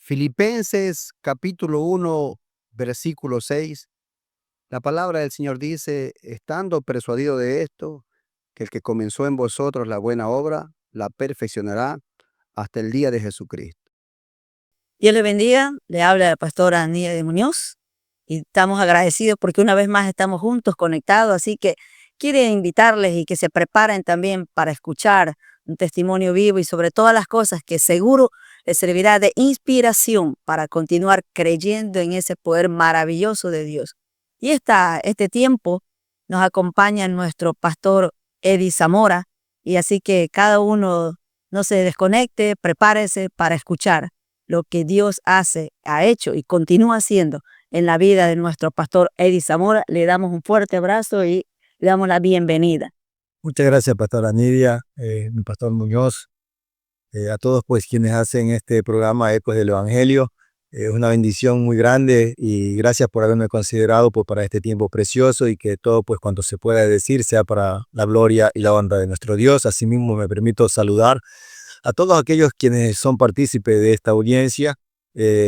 Filipenses capítulo 1, versículo 6. La palabra del Señor dice, estando persuadido de esto, que el que comenzó en vosotros la buena obra, la perfeccionará hasta el día de Jesucristo. Dios le bendiga, le habla la pastora Nidia de Muñoz y estamos agradecidos porque una vez más estamos juntos, conectados, así que quiero invitarles y que se preparen también para escuchar un testimonio vivo y sobre todas las cosas que seguro les servirá de inspiración para continuar creyendo en ese poder maravilloso de Dios. Y este tiempo nos acompaña nuestro pastor Eddie Zamora y así que cada uno no se desconecte, prepárese para escuchar lo que Dios ha hecho y continúa haciendo en la vida de nuestro pastor Eddie Zamora. Le damos un fuerte abrazo y le damos la bienvenida. Muchas gracias, pastora Nidia, mi pastor Muñoz, a todos pues quienes hacen este programa Ecos del Evangelio. Es una bendición muy grande y gracias por haberme considerado pues, para este tiempo precioso y que todo pues cuanto se pueda decir sea para la gloria y la honra de nuestro Dios. Asimismo me permito saludar a todos aquellos quienes son partícipes de esta audiencia.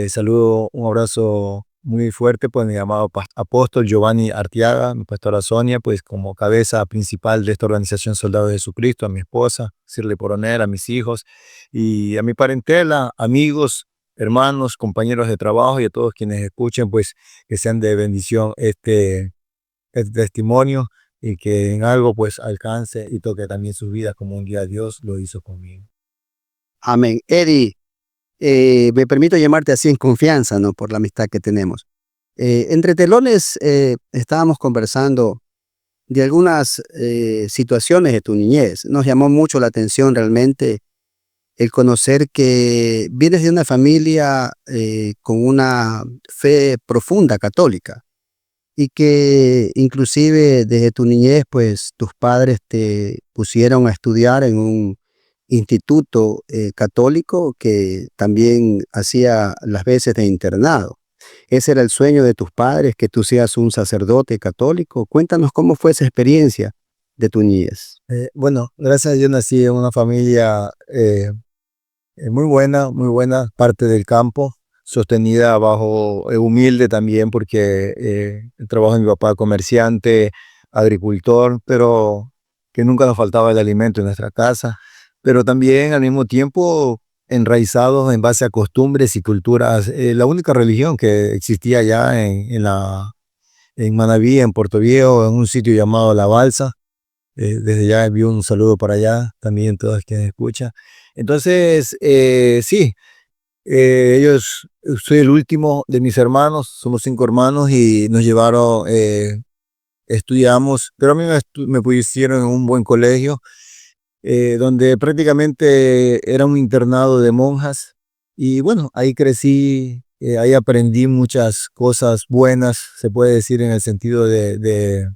Saludo, un abrazo muy fuerte pues mi amado apóstol Giovanni Arteaga, mi pastora Sonia, pues como cabeza principal de esta organización Soldados de Jesucristo, a mi esposa, Shirley Poronel, a mis hijos y a mi parentela, amigos, hermanos, compañeros de trabajo y a todos quienes escuchen, pues que sean de bendición este testimonio y que en algo pues alcance y toque también sus vidas como un día Dios lo hizo conmigo. Amén. Eddie, me permito llamarte así en confianza, ¿no? Por la amistad que tenemos. Entre telones estábamos conversando de algunas situaciones de tu niñez. Nos llamó mucho la atención realmente el conocer que vienes de una familia con una fe profunda católica y que inclusive desde tu niñez, pues tus padres te pusieron a estudiar en un instituto católico que también hacía las veces de internado. Ese era el sueño de tus padres, que tú seas un sacerdote católico. Cuéntanos cómo fue esa experiencia de tu niñez. Bueno, gracias a Dios nací en una familia muy buena, parte del campo, sostenida bajo, humilde también, porque el trabajo de mi papá comerciante, agricultor, pero que nunca nos faltaba el alimento en nuestra casa, pero también al mismo tiempo enraizados en base a costumbres y culturas. La única religión que existía allá en Manabí, en Puerto Viejo, en un sitio llamado La Balsa. Desde ya envío un saludo para allá, también todos quienes escuchan. Entonces, sí, soy el último de mis hermanos, somos 5 hermanos y nos llevaron, estudiamos, pero a mí me pusieron en un buen colegio, donde prácticamente era un internado de monjas y bueno, ahí crecí, ahí aprendí muchas cosas buenas, se puede decir en el sentido de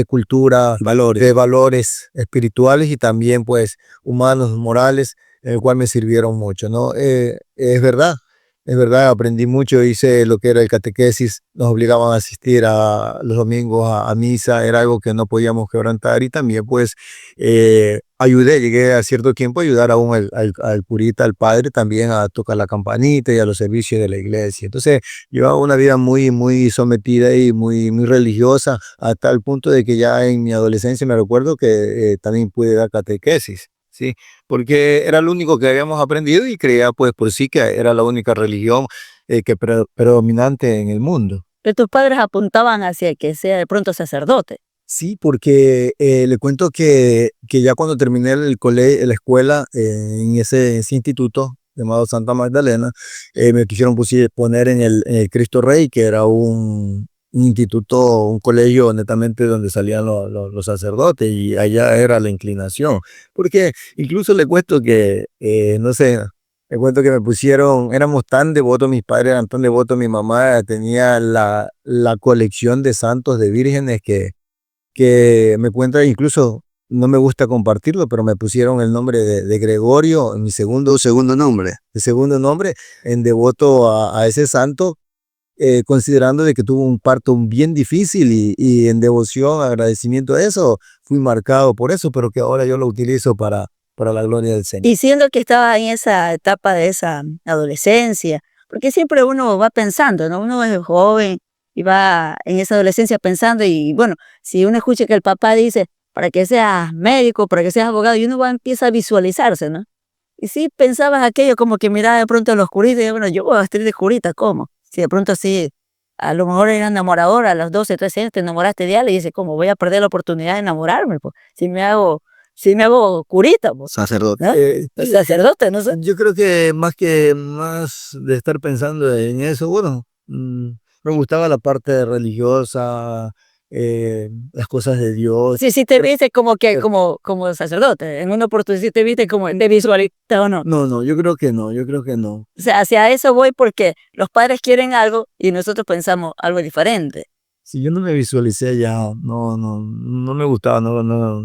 cultura, de valores espirituales y también pues humanos, morales, el cual me sirvieron mucho, ¿no? Es verdad, aprendí mucho, hice lo que era el catequesis, nos obligaban a asistir a los domingos a misa, era algo que no podíamos quebrantar y también pues llegué a cierto tiempo a ayudar aún al curita, al padre, también a tocar la campanita y a los servicios de la iglesia. Entonces, llevaba una vida muy sometida y muy religiosa, hasta el punto de que ya en mi adolescencia me recuerdo que también pude dar catequesis, ¿sí? Porque era lo único que habíamos aprendido y creía pues por sí que era la única religión que predominante en el mundo. Que tus padres apuntaban hacia que sea de pronto sacerdote. Sí, porque le cuento que ya cuando terminé la escuela en ese instituto llamado Santa Magdalena, me quisieron poner en el Cristo Rey, que era un instituto, un colegio netamente donde salían los sacerdotes y allá era la inclinación. Porque incluso le cuento que, no sé, le cuento que me pusieron, éramos tan devotos, mis padres eran tan devotos, mi mamá tenía la colección de santos, de vírgenes que me cuenta, incluso no me gusta compartirlo, pero me pusieron el nombre de Gregorio, mi segundo nombre, en devoto a ese santo, considerando de que tuvo un parto bien difícil y en devoción, agradecimiento a eso, fui marcado por eso, pero que ahora yo lo utilizo para para la gloria del Señor. Y siendo que estaba en esa etapa de esa adolescencia, porque siempre uno va pensando, ¿no? Uno es joven y va en esa adolescencia pensando y bueno, si uno escucha que el papá dice, para que seas médico, para que seas abogado, y uno empieza a visualizarse, ¿no? Y sí pensabas aquello como que miraba de pronto a los curitas y bueno, yo voy a vestir de curita, ¿cómo? Si de pronto sí, a lo mejor era enamorador a los 12, 13 años, te enamoraste de alguien y dices, ¿cómo voy a perder la oportunidad de enamorarme? Pues, si me hago curita, pues, Sacerdote. ¿no? Sacerdote, no sé. Yo creo que más de estar pensando en eso, bueno, me gustaba la parte religiosa, las cosas de Dios. Sí, sí te viste como que, como sacerdote, en una oportunidad sí te viste como de visualista o no. No, yo creo que no, yo creo que no. O sea, hacia eso voy porque los padres quieren algo y nosotros pensamos algo diferente. Si yo no me visualicé ya, no me gustaba,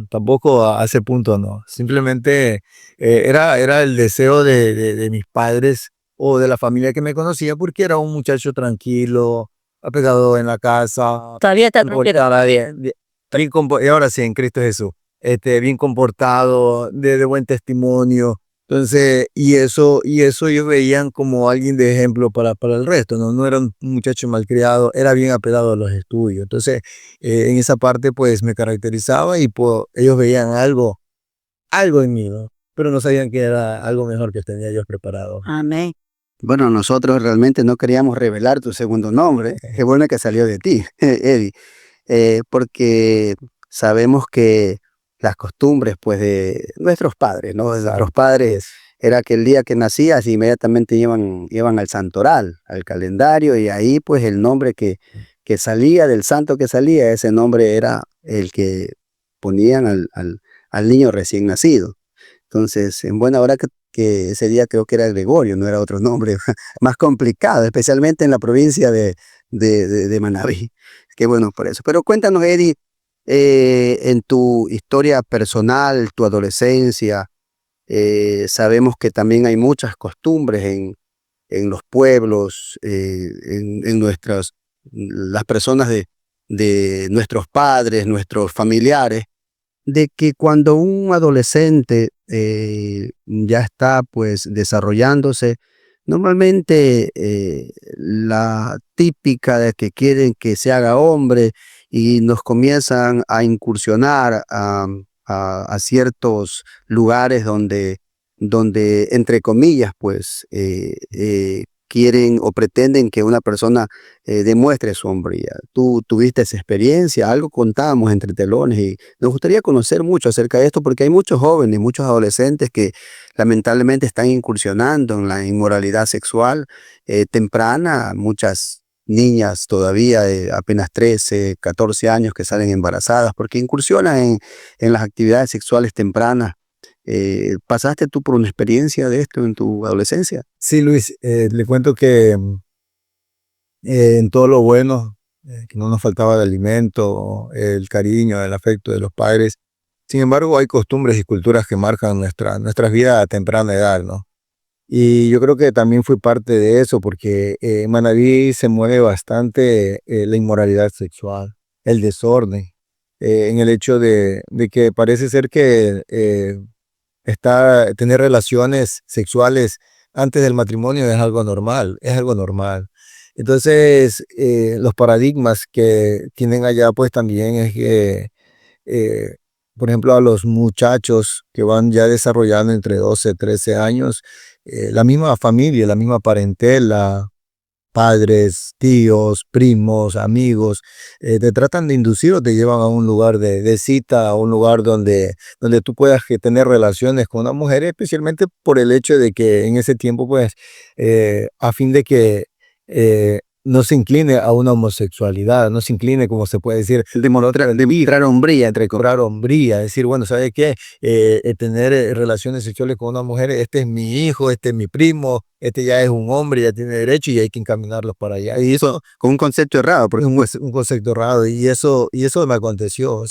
tampoco a ese punto no. Simplemente era el deseo de mis padres o de la familia que me conocía porque era un muchacho tranquilo, apegado en la casa, Todavía está tranquilo. comportado y ahora sí, en Cristo Jesús, bien comportado, de buen testimonio. Entonces, y eso ellos veían como alguien de ejemplo para el resto, ¿no? No era un muchacho malcriado, era bien apegado a los estudios. Entonces, en esa parte, pues, me caracterizaba y pues, ellos veían algo en mí, ¿no? Pero no sabían que era algo mejor que tenía yo preparado. Amén. Bueno, nosotros realmente no queríamos revelar tu segundo nombre. Qué bueno que salió de ti, Eddie, porque sabemos que las costumbres, pues, de nuestros padres, ¿no? De nuestros padres, era que el día que nacías inmediatamente iban al santoral, al calendario, y ahí, pues, el nombre que salía, del santo que salía, ese nombre era el que ponían al niño recién nacido. Entonces, en buena hora que ese día creo que era Gregorio, no era otro nombre, más complicado, especialmente en la provincia de Manabí. Qué bueno por eso. Pero cuéntanos, Eddie, en tu historia personal, tu adolescencia, sabemos que también hay muchas costumbres en los pueblos, en las personas de nuestros padres, nuestros familiares, de que cuando un adolescente ya está pues desarrollándose, normalmente la típica de que quieren que se haga hombre y nos comienzan a incursionar a ciertos lugares donde entre comillas pues quieren o pretenden que una persona demuestre su hombría. Tú tuviste esa experiencia, algo contábamos entre telones y nos gustaría conocer mucho acerca de esto porque hay muchos jóvenes, muchos adolescentes que lamentablemente están incursionando en la inmoralidad sexual temprana, muchas niñas todavía de apenas 13, 14 años que salen embarazadas porque incursionan en las actividades sexuales tempranas. ¿Pasaste tú por una experiencia de esto en tu adolescencia? Sí, Luis, le cuento que en todo lo bueno, que no nos faltaba de alimento, el cariño, el afecto de los padres. Sin embargo, hay costumbres y culturas que marcan nuestras vidas a temprana edad, ¿no? Y yo creo que también fui parte de eso, porque en Manabí se mueve bastante la inmoralidad sexual, el desorden, en el hecho de que parece ser que tener relaciones sexuales antes del matrimonio es algo normal, es algo normal. Entonces, los paradigmas que tienen allá, pues también es que, eh, por ejemplo, a los muchachos que van ya desarrollando entre 12, 13 años, la misma familia, la misma parentela, padres, tíos, primos, amigos, te tratan de inducir o te llevan a un lugar de cita, a un lugar donde tú puedas tener relaciones con una mujer, especialmente por el hecho de que en ese tiempo, pues, a fin de que no se incline a una homosexualidad, no se incline, como se puede decir, Demostrar hombría, entre cobrar hombría, decir, bueno, ¿sabe qué? Tener relaciones sexuales con una mujer, este es mi hijo, este es mi primo, este ya es un hombre, ya tiene derecho y hay que encaminarlos para allá. y eso con un concepto errado, porque Un concepto errado y eso me aconteció,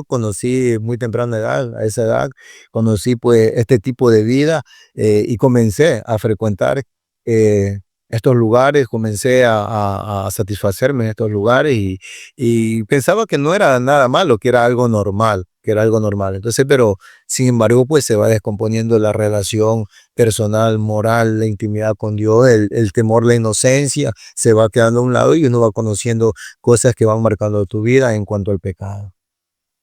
conocí muy temprana edad, a esa edad, conocí pues este tipo de vida y comencé a frecuentar estos lugares, comencé a satisfacerme en estos lugares y pensaba que no era nada malo, que era algo normal. que era algo normal. Entonces, pero sin embargo, pues se va descomponiendo la relación personal, moral, la intimidad con Dios, el temor, la inocencia, se va quedando a un lado y uno va conociendo cosas que van marcando tu vida en cuanto al pecado.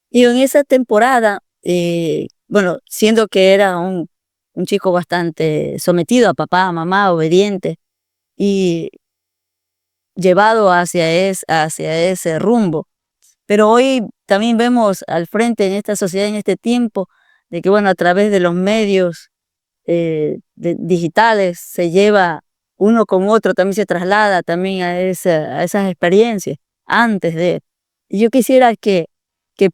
Y en esa temporada, bueno, siendo que era un chico bastante sometido a papá, a mamá, obediente, y llevado hacia ese rumbo. Pero hoy también vemos al frente en esta sociedad, en este tiempo, de que, bueno, a través de los medios digitales se lleva uno con otro, también se traslada también a esas experiencias antes de. Y yo quisiera que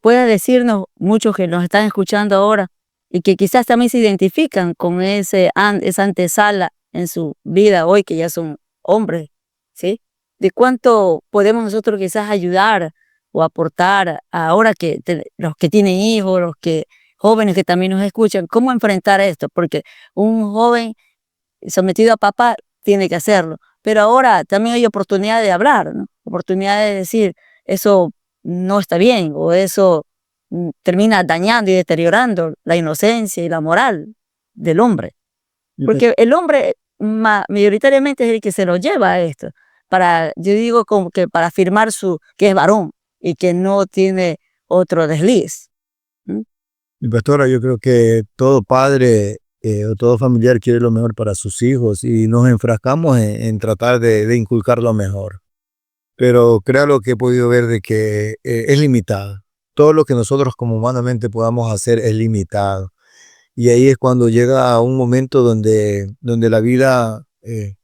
pueda decirnos, muchos que nos están escuchando ahora, y que quizás también se identifican con esa antesala en su vida hoy, que ya son hombres, ¿sí? De cuánto podemos nosotros quizás ayudar o aportar ahora que los que tienen hijos, los que jóvenes que también nos escuchan, cómo enfrentar esto, porque un joven sometido a papá tiene que hacerlo, pero ahora también hay oportunidad de hablar, ¿no? Oportunidad de decir, eso no está bien, o eso termina dañando y deteriorando la inocencia y la moral del hombre. Porque el hombre mayoritariamente es el que se lo lleva a esto. Yo digo como que para afirmar que es varón y que no tiene otro desliz. Mi pastora, yo creo que todo padre o todo familiar quiere lo mejor para sus hijos y nos enfrascamos en tratar de inculcar lo mejor. Pero créalo que he podido ver de que es limitado. Todo lo que nosotros como humanamente podamos hacer es limitado. Y ahí es cuando llega un momento donde la vida,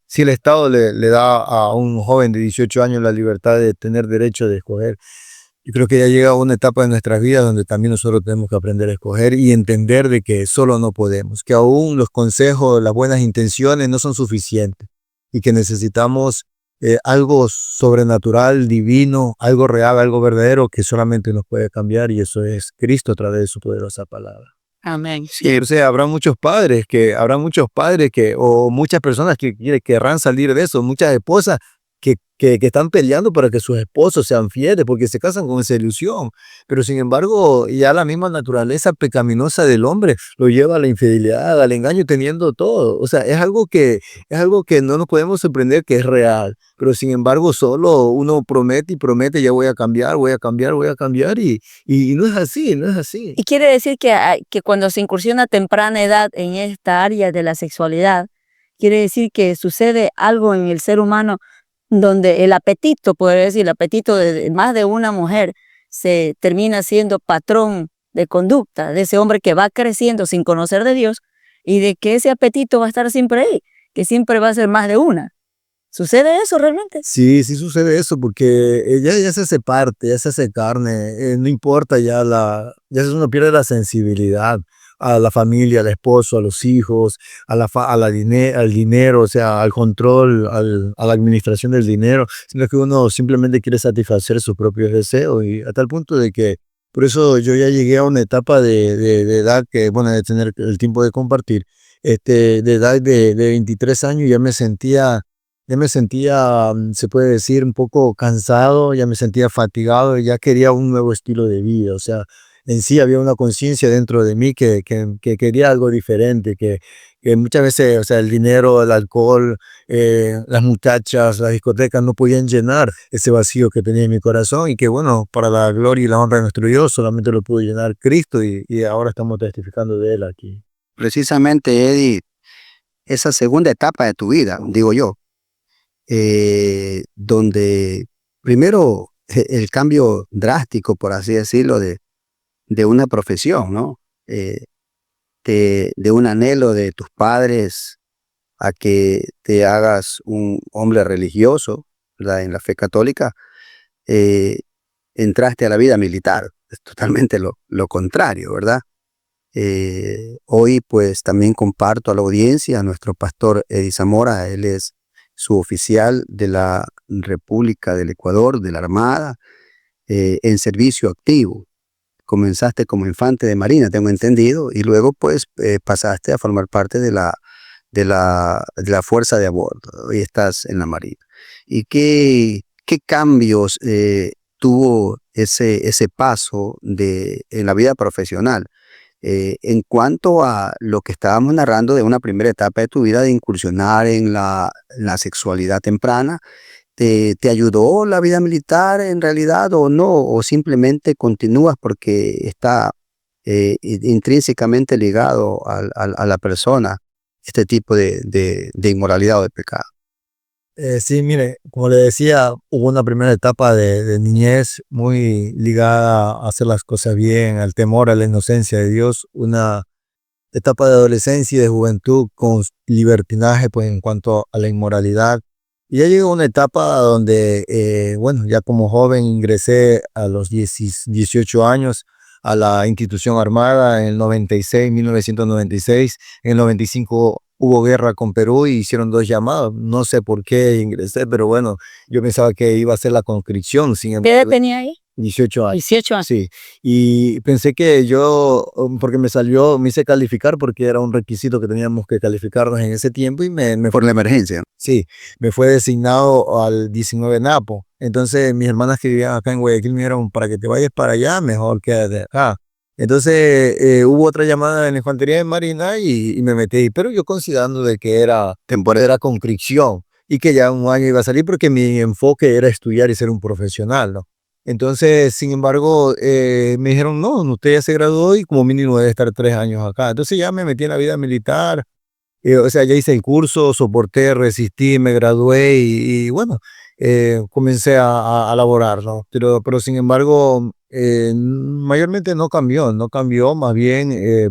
si el Estado le da a un joven de 18 años la libertad de tener derecho de escoger, yo creo que ya llega una etapa de nuestras vidas donde también nosotros tenemos que aprender a escoger y entender de que solo no podemos, que aún los consejos, las buenas intenciones no son suficientes y que necesitamos algo sobrenatural, divino, algo real, algo verdadero que solamente nos puede cambiar, y eso es Cristo a través de su poderosa palabra. Amén. Sí, o sea, habrá muchos padres o muchas personas que querrán salir de eso, muchas esposas que están peleando para que sus esposos sean fieles, porque se casan con esa ilusión. Pero sin embargo, ya la misma naturaleza pecaminosa del hombre lo lleva a la infidelidad, al engaño, teniendo todo. O sea, es algo que no nos podemos sorprender que es real. Pero sin embargo, solo uno promete y promete, ya voy a cambiar, voy a cambiar, voy a cambiar, y no es así, no es así. Y quiere decir que cuando se incursiona a temprana edad en esta área de la sexualidad, quiere decir que sucede algo en el ser humano donde el apetito, puede decir, el apetito de más de una mujer se termina siendo patrón de conducta de ese hombre que va creciendo sin conocer de Dios, y de que ese apetito va a estar siempre ahí, que siempre va a ser más de una. ¿Sucede eso realmente? Sí, sí sucede eso, porque ya se hace parte, ya se hace carne, no importa ya uno pierde la sensibilidad a la familia, al esposo, a los hijos, al dinero, o sea, al control, a la administración del dinero, sino que uno simplemente quiere satisfacer sus propios deseos, y a tal punto de que, por eso yo ya llegué a una etapa de edad que, bueno, de tener el tiempo de compartir, de edad de 23 años, se puede decir, un poco cansado, ya me sentía fatigado, ya quería un nuevo estilo de vida. O sea, en sí había una conciencia dentro de mí que quería algo diferente, que muchas veces, o sea, el dinero, el alcohol, las muchachas, las discotecas no podían llenar ese vacío que tenía en mi corazón, y que, bueno, para la gloria y la honra de nuestro Dios solamente lo pudo llenar Cristo, y ahora estamos testificando de Él aquí. Precisamente, Eddie, esa segunda etapa de tu vida, digo yo, donde primero el cambio drástico, por así decirlo, de una profesión, ¿no? De un anhelo de tus padres a que te hagas un hombre religioso, ¿verdad? En la fe católica, entraste a la vida militar. Es totalmente lo contrario, ¿verdad? Hoy pues también comparto a la audiencia a nuestro pastor Eddie Zamora. Él es suboficial de la República del Ecuador, de la Armada, en servicio activo. Comenzaste como infante de marina, tengo entendido, y luego pues pasaste a formar parte de la fuerza de a bordo. Hoy estás en la marina. ¿Y qué cambios tuvo ese paso en la vida profesional. En cuanto a lo que estábamos narrando de una primera etapa de tu vida de incursionar en la sexualidad temprana, ¿te ayudó la vida militar en realidad o no? ¿O simplemente continúas porque está intrínsecamente ligado a la persona este tipo de inmoralidad o de pecado? Sí, mire, como le decía, hubo una primera etapa de niñez muy ligada a hacer las cosas bien, al temor, a la inocencia de Dios, una etapa de adolescencia y de juventud con libertinaje, pues en cuanto a la inmoralidad. Y ya llegó una etapa donde, bueno, ya como joven ingresé a los 18 años a la institución armada en el 96, 1996. En el 95 hubo guerra con Perú y hicieron 2 llamados. No sé por qué ingresé, pero bueno, yo pensaba que iba a ser la conscripción. Sin ¿Qué edad embargo, tenía ahí? 18 años. 18 años. Sí, y pensé que yo, porque me hice calificar porque era un requisito que teníamos que calificarnos en ese tiempo y Por la emergencia. sí, me fue designado al 19 Napo. Entonces mis hermanas que vivían acá en Guayaquil me dijeron, para que te vayas para allá, mejor quédate acá. Entonces hubo otra llamada en la infantería de Marina y me metí, pero yo considerando de que era temporada, era conscripción y que ya un año iba a salir porque mi enfoque era estudiar y ser un profesional, ¿no? Entonces, sin embargo, me dijeron, no, usted ya se graduó y como mínimo debe estar 3 años acá. Entonces ya me metí en la vida militar, o sea, ya hice el curso, soporté, resistí, me gradué y bueno, comencé a laborar, ¿no? Pero sin embargo, mayormente no cambió, más bien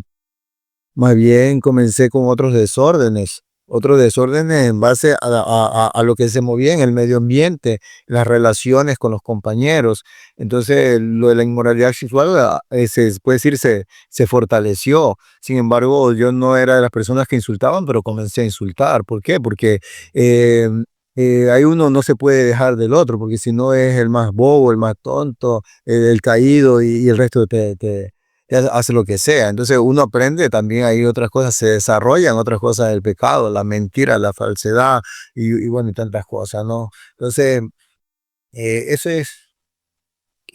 comencé con otros desórdenes en base a lo que se movía en el medio ambiente, las relaciones con los compañeros. Entonces, lo de la inmoralidad sexual, se puede decir, se fortaleció. Sin embargo, yo no era de las personas que insultaban, pero comencé a insultar. ¿Por qué? Porque eh, ahí uno no se puede dejar del otro, porque si no es el más bobo, el más tonto, el caído y el resto hace lo que sea. Entonces uno aprende también ahí otras cosas, se desarrollan otras cosas del pecado, la mentira, la falsedad y bueno, y tantas cosas, ¿no? Entonces, eso es.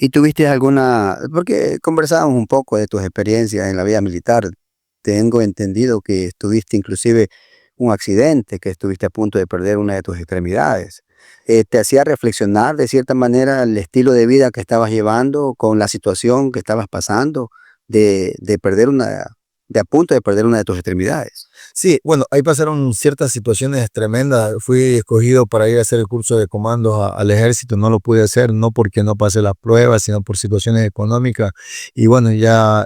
¿Y tuviste alguna, porque conversábamos un poco de tus experiencias en la vida militar? Tengo entendido que tuviste inclusive un accidente, que estuviste a punto de perder una de tus extremidades. ¿Te hacía reflexionar de cierta manera el estilo de vida que estabas llevando con la situación que estabas pasando de perder de a punto de perder una de tus extremidades? Sí, bueno, ahí pasaron ciertas situaciones tremendas. Fui escogido para ir a hacer el curso de comandos al ejército. No lo pude hacer, no porque no pasé las pruebas, sino por situaciones económicas. Y bueno, ya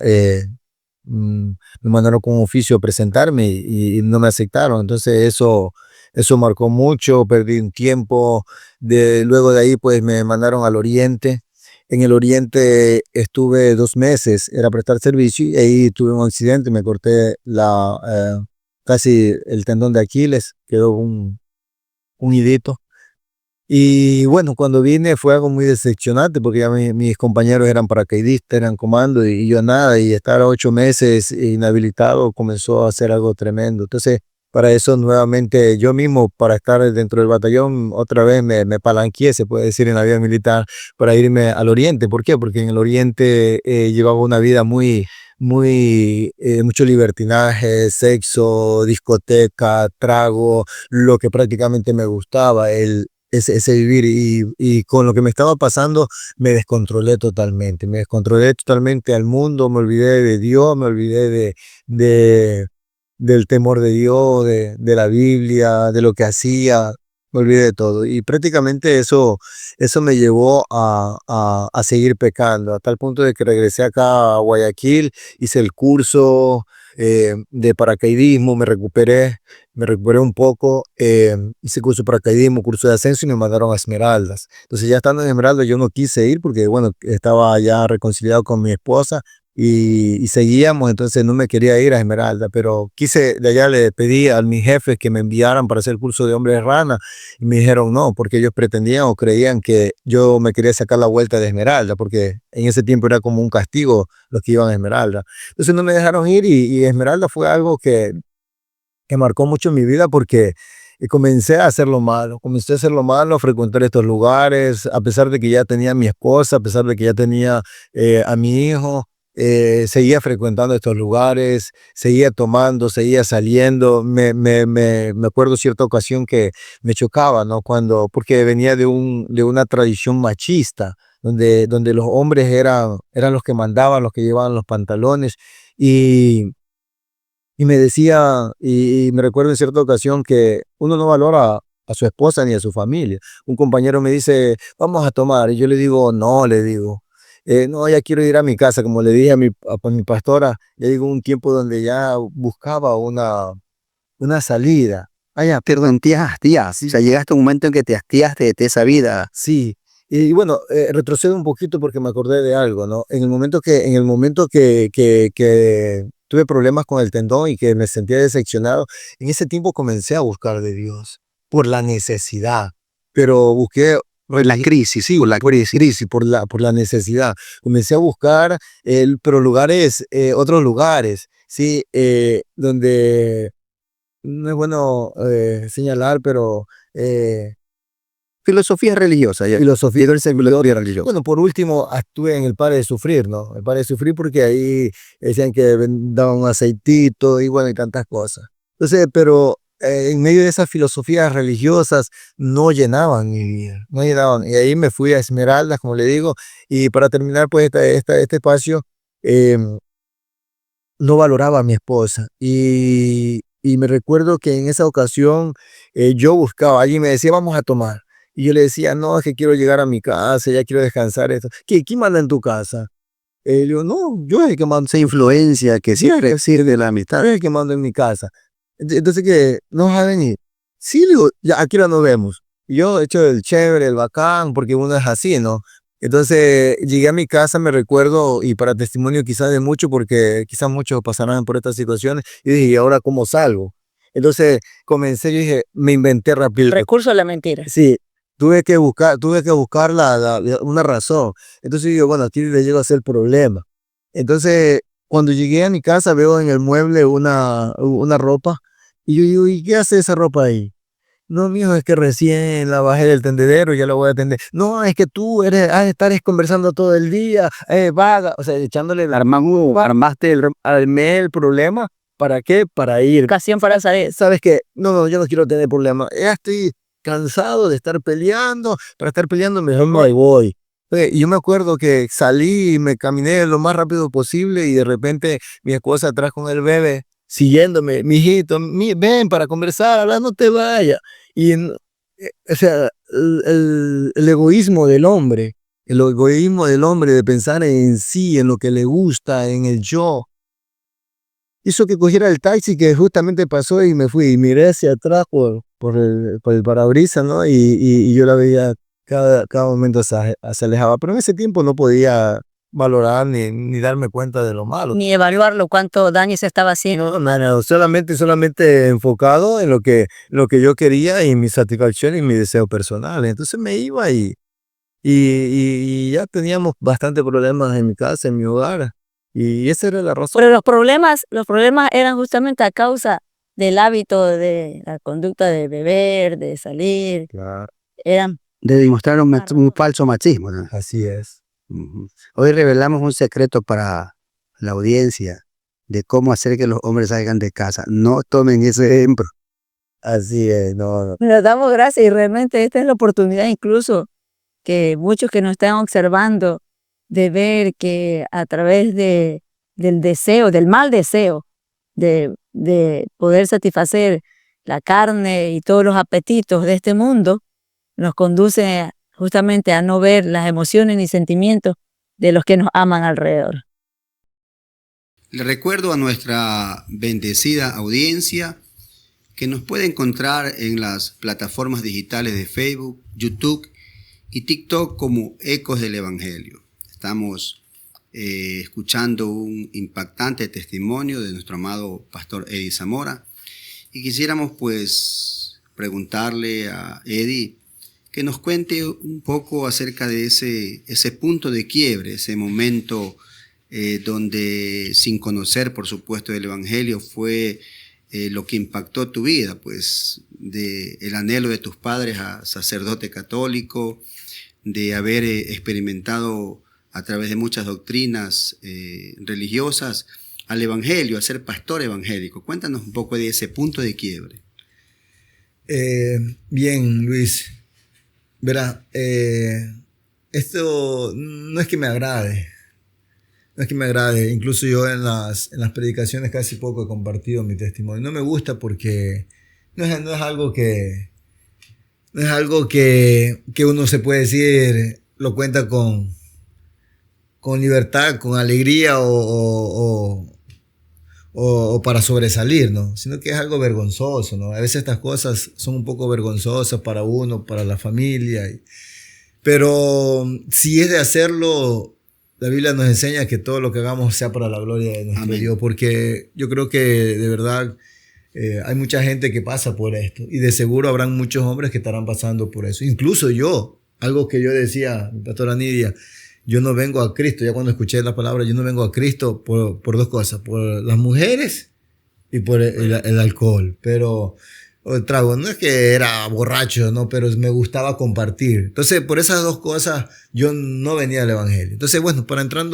me mandaron con un oficio a presentarme y no me aceptaron. Entonces eso marcó mucho, perdí un tiempo. Luego de ahí pues me mandaron al Oriente. En el Oriente estuve 2 meses, era prestar servicio y ahí tuve un accidente, me corté casi el tendón de Aquiles, quedó un hidito. Y bueno, cuando vine fue algo muy decepcionante porque ya mis compañeros eran paracaidistas, eran comando y yo nada, y estar 8 meses inhabilitado comenzó a ser algo tremendo. Entonces, para eso nuevamente yo mismo, para estar dentro del batallón, otra vez me palanqueé, se puede decir, en la vida militar para irme al Oriente. ¿Por qué? Porque en el Oriente llevaba una vida mucho libertinaje, sexo, discoteca, trago, lo que prácticamente me gustaba, ese vivir y con lo que me estaba pasando me descontrolé totalmente al mundo, me olvidé de Dios, me olvidé de, del temor de Dios, de la Biblia, de lo que hacía, me olvidé de todo y prácticamente eso me llevó a seguir pecando, a tal punto de que regresé acá a Guayaquil, hice el curso de paracaidismo, me recuperé un poco, hice curso de paracaidismo, curso de ascenso y me mandaron a Esmeraldas. Entonces ya estando en Esmeraldas yo no quise ir porque bueno, estaba ya reconciliado con mi esposa y seguíamos, entonces no me quería ir a Esmeralda, pero de allá le pedí a mis jefes que me enviaran para hacer el curso de hombre de rana y me dijeron no, porque ellos pretendían o creían que yo me quería sacar la vuelta de Esmeralda, porque en ese tiempo era como un castigo los que iban a Esmeralda. Entonces no me dejaron ir y Esmeralda fue algo que marcó mucho mi vida porque y comencé a hacerlo malo, a frecuentar estos lugares, a pesar de que ya tenía a mi esposa, a pesar de que ya tenía a mi hijo, seguía frecuentando estos lugares, seguía tomando, seguía saliendo. Me acuerdo cierta ocasión que me chocaba, ¿no? Porque venía de una tradición machista, donde los hombres eran los que mandaban, los que llevaban los pantalones, y y me decía, y me recuerdo en cierta ocasión que uno no valora a su esposa ni a su familia. Un compañero me dice, vamos a tomar. Y yo le digo, no, le digo, no, ya quiero ir a mi casa. Como le dije a mi pastora, ya llegó un tiempo donde ya buscaba una salida. Perdón, te hastías. O sea, llegaste a un momento en que te hastiaste de esa vida. Sí, y bueno, retrocedo un poquito porque me acordé de algo, ¿no? En el momento que tuve problemas con el tendón y que me sentía decepcionado, en ese tiempo comencé a buscar de Dios por la necesidad, pero busqué La crisis, sí, la crisis. por la necesidad. Comencé a buscar, pero lugares, otros lugares, sí, donde no es bueno señalar, pero Filosofía religiosa. filosofía. Filosofía religiosa. Bueno, por último, estuve en el Padre de Sufrir, ¿no? El Padre de Sufrir porque ahí decían que daban un aceitito y bueno, y tantas cosas. Entonces, pero en medio de esas filosofías religiosas no llenaban mi vida, no llenaban. Y ahí me fui a Esmeraldas, como le digo, y para terminar, pues, este espacio, eh, no valoraba a mi esposa. Y me recuerdo que en esa ocasión yo buscaba, alguien me decía, vamos a tomar. Y yo le decía, no, es que quiero llegar a mi casa, ya quiero descansar esto. ¿Quién manda en tu casa? Le digo, no, yo es el que mando. Esa influencia que siempre sirve la amistad. Yo es el que mando en mi casa. Entonces, ¿qué? ¿No vas a venir? Sí, le digo, ya, aquí ahora nos vemos. Y yo he hecho el chévere, el bacán, porque uno es así, ¿no? Entonces, llegué a mi casa, me recuerdo, y para testimonio quizás de mucho, porque quizás muchos pasarán por estas situaciones, y dije, ¿y ahora cómo salgo? Entonces, comencé, yo dije, me inventé rápido. El recurso de la mentira. Sí, tuve que buscar una razón. Entonces digo, bueno, aquí le llego a ser el problema. Entonces, cuando llegué a mi casa, veo en el mueble una ropa, y yo digo, ¿y qué hace esa ropa ahí? No, mijo, es que recién la bajé del tendedero, ya la voy a atender. No, es que tú has de estar conversando todo el día, vaga, o sea, echándole armé el problema. ¿Para qué? Para ir. Ocasión para salir. ¿Sabes qué? No, yo no quiero tener problemas. Ya estoy cansado de estar peleando. Para estar peleando mejor me voy. Y yo me acuerdo que salí y me caminé lo más rápido posible y de repente mi esposa atrás con el bebé siguiéndome, mijito, ven para conversar, habla, no te vayas. Y, o sea, el egoísmo del hombre, de pensar en sí, en lo que le gusta, en el yo, hizo que cogiera el taxi que justamente pasó y me fui y miré hacia atrás por el parabrisas, ¿no? Y yo la veía cada momento se alejaba, pero en ese tiempo no podía valorar ni darme cuenta de lo malo. Ni evaluarlo cuánto daño se estaba haciendo. No, solamente enfocado en lo que yo quería y mi satisfacción y mi deseo personal. Entonces me iba y ya teníamos bastante problemas en mi casa, en mi hogar. Y esa era la razón. Pero los problemas eran justamente a causa del hábito de la conducta de beber, de salir. Claro, Eran De demostrar un falso machismo, ¿no? así es. Ujú. Hoy revelamos un secreto para la audiencia de cómo hacer que los hombres salgan de casa. No tomen ese ejemplo. Así es, no. Nos damos gracias y realmente esta es la oportunidad incluso que muchos que nos están observando de ver que a través del deseo, del mal deseo de poder satisfacer la carne y todos los apetitos de este mundo, nos conduce justamente a no ver las emociones ni sentimientos de los que nos aman alrededor. Le recuerdo a nuestra bendecida audiencia que nos puede encontrar en las plataformas digitales de Facebook, YouTube y TikTok como Ecos del Evangelio. Estamos escuchando un impactante testimonio de nuestro amado pastor Eddie Zamora y quisiéramos pues preguntarle a Eddie que nos cuente un poco acerca de ese punto de quiebre, ese momento donde sin conocer por supuesto el Evangelio fue lo que impactó tu vida, pues de el anhelo de tus padres a sacerdote católico, de haber experimentado a través de muchas doctrinas religiosas al evangelio, a ser pastor evangélico. Cuéntanos un poco de ese punto de quiebre. Bien, Luis. Verá, esto no es que me agrade. No es que me agrade. Incluso yo en las predicaciones casi poco he compartido mi testimonio. No me gusta porque no es algo que uno se puede decir, lo cuenta con libertad, con alegría o para sobresalir, ¿no? Sino que es algo vergonzoso, ¿no? A veces estas cosas son un poco vergonzosas para uno, para la familia. Pero si es de hacerlo, la Biblia nos enseña que todo lo que hagamos sea para la gloria de nuestro Dios, porque yo creo que de verdad hay mucha gente que pasa por esto y de seguro habrán muchos hombres que estarán pasando por eso. Incluso yo, algo que yo decía, mi pastora Nidia, yo no vengo a Cristo, ya cuando escuché la palabra, yo no vengo a Cristo por dos cosas, por las mujeres y por el alcohol. Pero el trago, no es que era borracho, no, pero me gustaba compartir. Entonces, por esas dos cosas, yo no venía al evangelio. Entonces, bueno, para entrar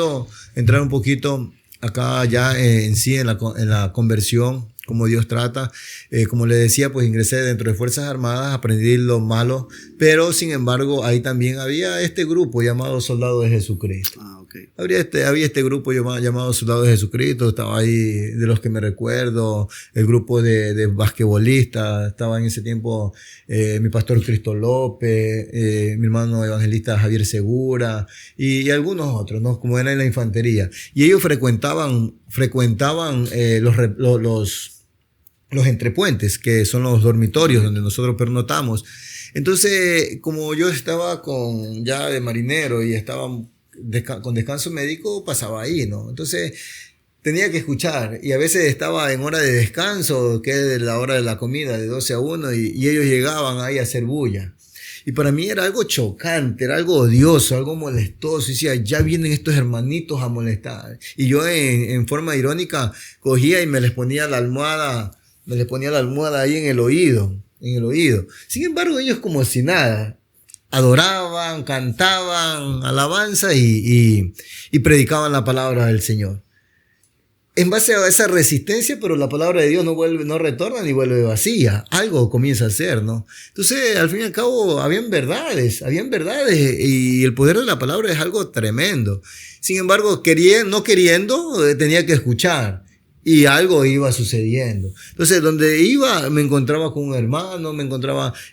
un poquito acá ya en sí, en la conversión, como Dios trata. Como le decía, pues ingresé dentro de Fuerzas Armadas, aprendí lo malo, pero sin embargo ahí también había este grupo llamado Soldados de Jesucristo. Okay. Había este grupo llamado Soldados de Jesucristo, estaba ahí de los que me recuerdo, el grupo de basquetbolistas, estaba en ese tiempo mi pastor Cristo López, mi hermano evangelista Javier Segura y algunos otros, ¿no? Como era en la infantería. Y ellos frecuentaban los entrepuentes, que son los dormitorios donde nosotros pernotamos. Entonces, como yo estaba ya de marinero y estaba con descanso médico, pasaba ahí, ¿no? Entonces, tenía que escuchar y a veces estaba en hora de descanso, que es la hora de la comida, de 12 a 1, y ellos llegaban ahí a hacer bulla. Y para mí era algo chocante, era algo odioso, algo molestoso. Y decía, ya vienen estos hermanitos a molestar. Y yo en forma irónica cogía y me les ponía la almohada ahí en el oído. Sin embargo, ellos como si nada, adoraban, cantaban alabanza y predicaban la palabra del Señor. En base a esa resistencia, pero la palabra de Dios no retorna ni vuelve vacía. Algo comienza a hacer, ¿no? Entonces, al fin y al cabo, habían verdades, y el poder de la palabra es algo tremendo. Sin embargo, no queriendo, tenía que escuchar. Y algo iba sucediendo. Entonces, donde iba, me encontraba con un hermano,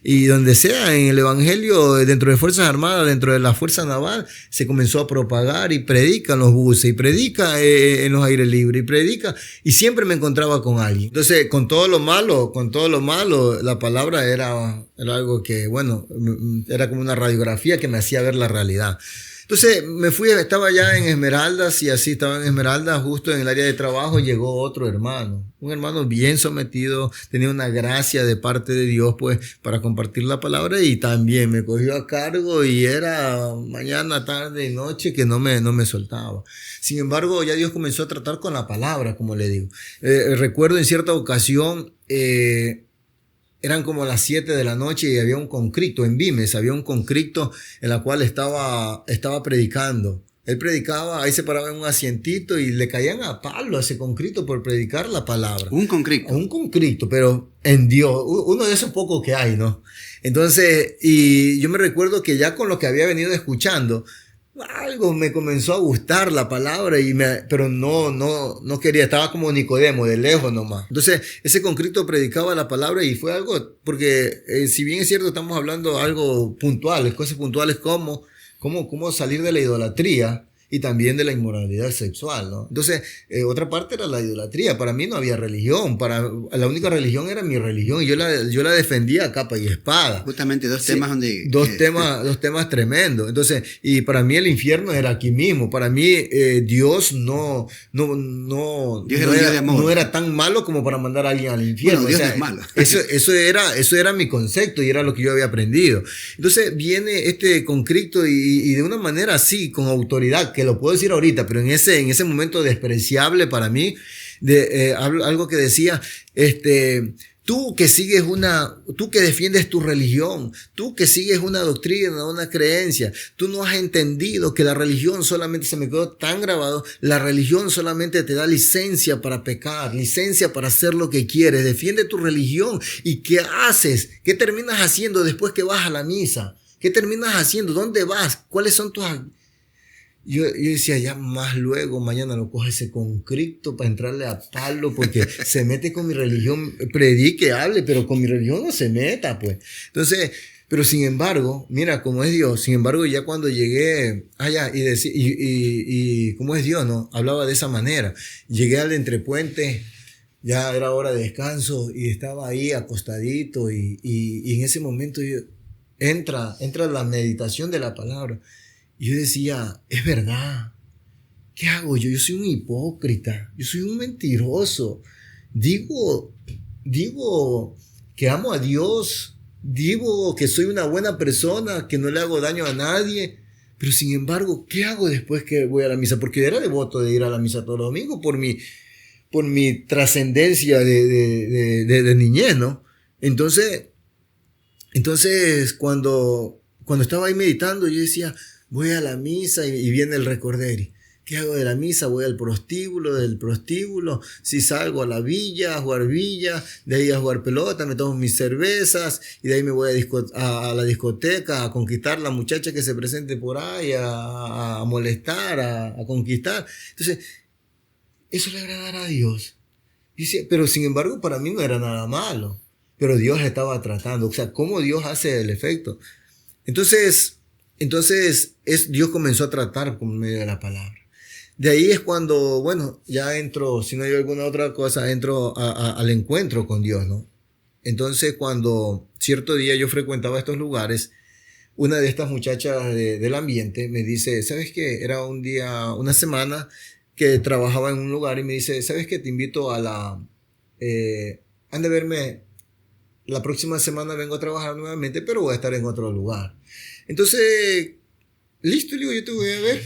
y donde sea, en el evangelio, dentro de Fuerzas Armadas, dentro de la Fuerza Naval, se comenzó a propagar y predica en los buses, y predica en los aires libres, y predica, y siempre me encontraba con alguien. Entonces, con todo lo malo, la palabra era algo que, bueno, era como una radiografía que me hacía ver la realidad. Entonces me fui, estaba ya en Esmeraldas y así estaba en Esmeraldas, justo en el área de trabajo llegó otro hermano, un hermano bien sometido, tenía una gracia de parte de Dios pues para compartir la palabra y también me cogió a cargo y era mañana, tarde y noche que no me soltaba. Sin embargo, ya Dios comenzó a tratar con la palabra, como le digo. Recuerdo en cierta ocasión, eran como las 7 de la noche y había un concripto en Vimes, había un concripto en la cual estaba predicando. Él predicaba, ahí se paraba en un asientito y le caían a palo a ese concripto por predicar la palabra. Un concripto, pero en Dios, uno de esos pocos que hay, ¿no? Entonces, y yo me recuerdo que ya con lo que había venido escuchando, algo me comenzó a gustar la palabra pero no quería, estaba como Nicodemo, de lejos nomás. Entonces, ese concripto predicaba la palabra y fue algo, porque si bien es cierto, estamos hablando de algo puntuales, cosas puntuales como salir de la idolatría y también de la inmoralidad sexual, ¿no? Entonces, otra parte era la idolatría. Para mí no había religión. La única religión era mi religión y yo la defendía a capa y espada. Justamente dos temas donde... Dos temas tremendos. Entonces, y para mí el infierno era aquí mismo. Para mí Dios no era tan malo como para mandar a alguien al infierno. Bueno, Dios no es malo. Eso era mi concepto y era lo que yo había aprendido. Entonces viene este concripto y de una manera así, con autoridad, que lo puedo decir ahorita, pero en ese momento despreciable para mí, algo que decía, tú que defiendes tu religión, tú que sigues una doctrina, una creencia, tú no has entendido que la religión solamente, se me quedó tan grabado, la religión solamente te da licencia para pecar, licencia para hacer lo que quieres. Defiende tu religión. ¿Y qué haces? ¿Qué terminas haciendo después que vas a la misa? ¿Qué terminas haciendo? ¿Dónde vas? ¿Cuáles son tus...? Yo decía, ya más luego, mañana lo coge ese concripto para entrarle a palo, porque se mete con mi religión, predique, hable, pero con mi religión no se meta, pues. Entonces, pero sin embargo, mira cómo es Dios. Sin embargo, ya cuando llegué allá y cómo es Dios, ¿no? Hablaba de esa manera. Llegué al entrepuente, ya era hora de descanso y estaba ahí acostadito y en ese momento entra la meditación de la palabra. Y yo decía, es verdad, ¿qué hago yo? Yo soy un hipócrita, yo soy un mentiroso. Digo que amo a Dios, digo que soy una buena persona, que no le hago daño a nadie, pero sin embargo, ¿qué hago después que voy a la misa? Porque yo era devoto de ir a la misa todos los domingos por mi trascendencia de niñez, ¿no? Entonces cuando estaba ahí meditando, yo decía, voy a la misa y viene el recorderi. ¿Qué hago de la misa? Voy al prostíbulo, del prostíbulo, si salgo a la villa, a jugar villa, de ahí a jugar pelota, me tomo mis cervezas y de ahí me voy a la discoteca a conquistar la muchacha que se presente por ahí, a molestar, a conquistar. Entonces, eso le agradará a Dios. Dice, pero sin embargo, para mí no era nada malo, pero Dios estaba tratando. O sea, ¿cómo Dios hace el efecto? Entonces Dios comenzó a tratar por medio de la palabra. De ahí es cuando, bueno, ya entro, si no hay alguna otra cosa, entro al encuentro con Dios, ¿no? Entonces, cuando cierto día yo frecuentaba estos lugares, una de estas muchachas del ambiente me dice, ¿sabes qué? Era un día, una semana que trabajaba en un lugar y me dice, ¿sabes qué? Te invito a han de verme, la próxima semana vengo a trabajar nuevamente, pero voy a estar en otro lugar. Entonces, listo, le digo, yo te voy a ver.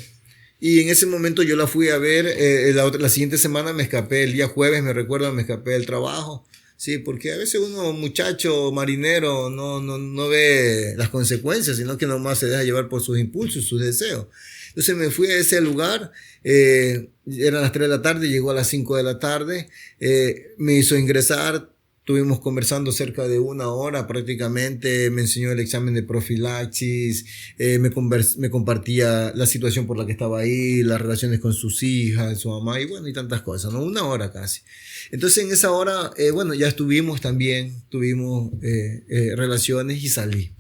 Y en ese momento yo la fui a ver, la siguiente semana me escapé, el día jueves me recuerdo, me escapé del trabajo. Sí, porque a veces uno, muchacho, marinero, no ve las consecuencias, sino que nomás se deja llevar por sus impulsos, sus deseos. Entonces me fui a ese lugar, eran las 3 de la tarde, llegó a las 5 de la tarde, me hizo ingresar. Estuvimos conversando cerca de 1 hora prácticamente, me enseñó el examen de profilaxis, me compartía la situación por la que estaba ahí, las relaciones con sus hijas, su mamá y bueno, y tantas cosas, ¿no? 1 hora casi. Entonces en esa hora, bueno, ya tuvimos relaciones y salí.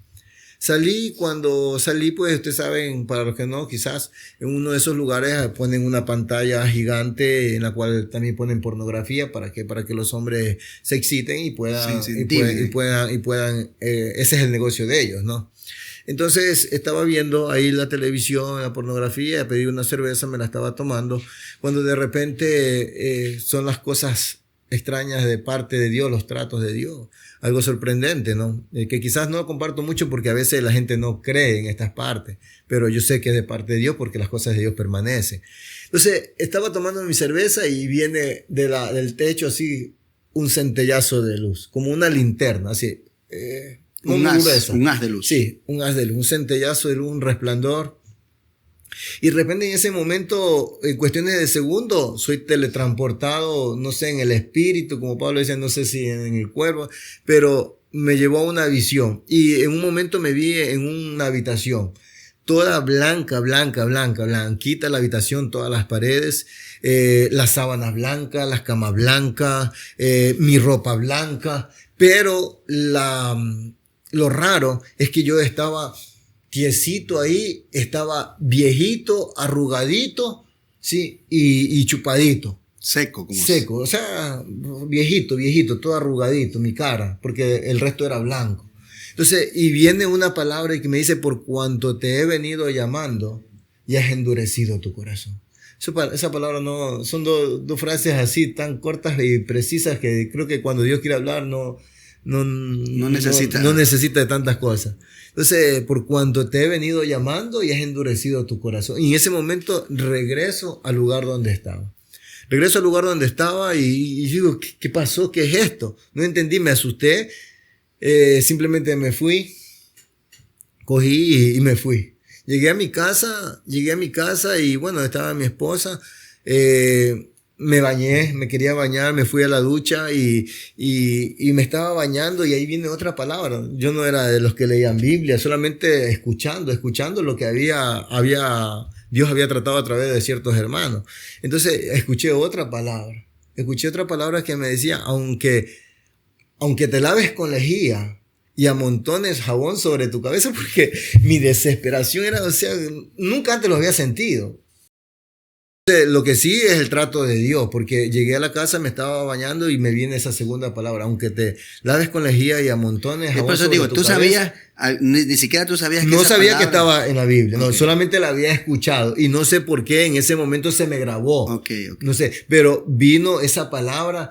Cuando salí, pues ustedes saben, para los que no, quizás en uno de esos lugares ponen una pantalla gigante en la cual también ponen pornografía para que los hombres se exciten y puedan, ese es el negocio de ellos, ¿no? Entonces estaba viendo ahí la televisión, la pornografía, pedí una cerveza, me la estaba tomando, cuando de repente son las cosas extrañas de parte de Dios, los tratos de Dios. Algo sorprendente, ¿no? Que quizás no lo comparto mucho porque a veces la gente no cree en estas partes, pero yo sé que es de parte de Dios porque las cosas de Dios permanecen. Entonces, estaba tomando mi cerveza y viene del techo así un centellazo de luz, como una linterna, así. Un haz de luz. Sí, un haz de luz, un centellazo de luz, un resplandor. Y de repente en ese momento, en cuestiones de segundos, soy teletransportado, no sé, en el espíritu, como Pablo decía, no sé si en el cuerpo, pero me llevó a una visión. Y en un momento me vi en una habitación, toda blanquita la habitación, todas las paredes, las sábanas blancas, las camas blancas, mi ropa blanca, pero lo raro es que yo estaba tiesito ahí, estaba viejito, arrugadito, sí, y chupadito. Seco, como seco, o sea, viejito, todo arrugadito, mi cara, porque el resto era blanco. Entonces, y viene una palabra que me dice, por cuanto te he venido llamando, y has endurecido tu corazón. Esa palabra no, son dos frases así tan cortas y precisas que creo que cuando Dios quiere hablar no necesita de tantas cosas. Entonces, por cuanto te he venido llamando y has endurecido tu corazón. Y en ese momento regreso al lugar donde estaba. Regreso al lugar donde estaba y digo, ¿qué pasó? ¿Qué es esto? No entendí, me asusté. Simplemente me fui, cogí y me fui. Llegué a mi casa y bueno, estaba mi esposa. Me bañé, me quería bañar, me fui a la ducha y me estaba bañando y ahí viene otra palabra. Yo no era de los que leían Biblia, solamente escuchando lo que Dios había tratado a través de ciertos hermanos. Entonces escuché otra palabra que me decía, aunque te laves con lejía y amontones jabón sobre tu cabeza, porque mi desesperación era, o sea, nunca antes lo había sentido. Lo que sí es el trato de Dios, porque llegué a la casa, me estaba bañando y me viene esa segunda palabra, aunque te laves con lejía y amontones jabón sobre tu tú cabeza. sabías, ni siquiera tú sabías que No esa sabía que palabra... estaba en la Biblia, no, Ok. solamente la había escuchado y no sé por qué en ese momento se me grabó. Ok. No sé, pero vino esa palabra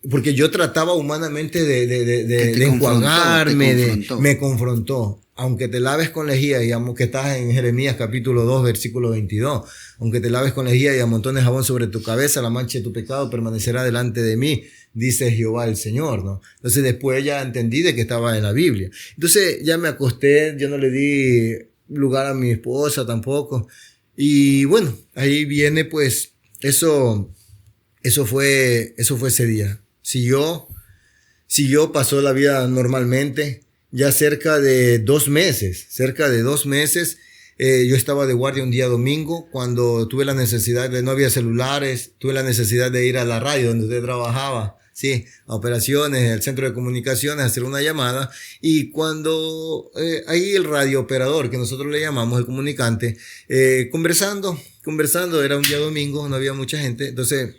porque yo trataba humanamente de enjuagarme, me confrontó. Aunque te laves con lejía, digamos que estás en Jeremías capítulo 2, versículo 22. Aunque te laves con lejía y amontones jabón sobre tu cabeza, la mancha de tu pecado permanecerá delante de mí, dice Jehová el Señor, ¿no? Entonces después ya entendí de que estaba en la Biblia. Entonces ya me acosté, yo no le di lugar a mi esposa tampoco. Y bueno, ahí viene pues, eso fue ese día. Siguió, pasó la vida normalmente. Ya cerca de 2 meses, yo estaba de guardia un día domingo cuando tuve la necesidad no había celulares, tuve la necesidad de ir a la radio donde usted trabajaba, sí, a operaciones, al centro de comunicaciones, a hacer una llamada. Y cuando ahí el radiooperador, que nosotros le llamamos el comunicante, conversando, era un día domingo, no había mucha gente, entonces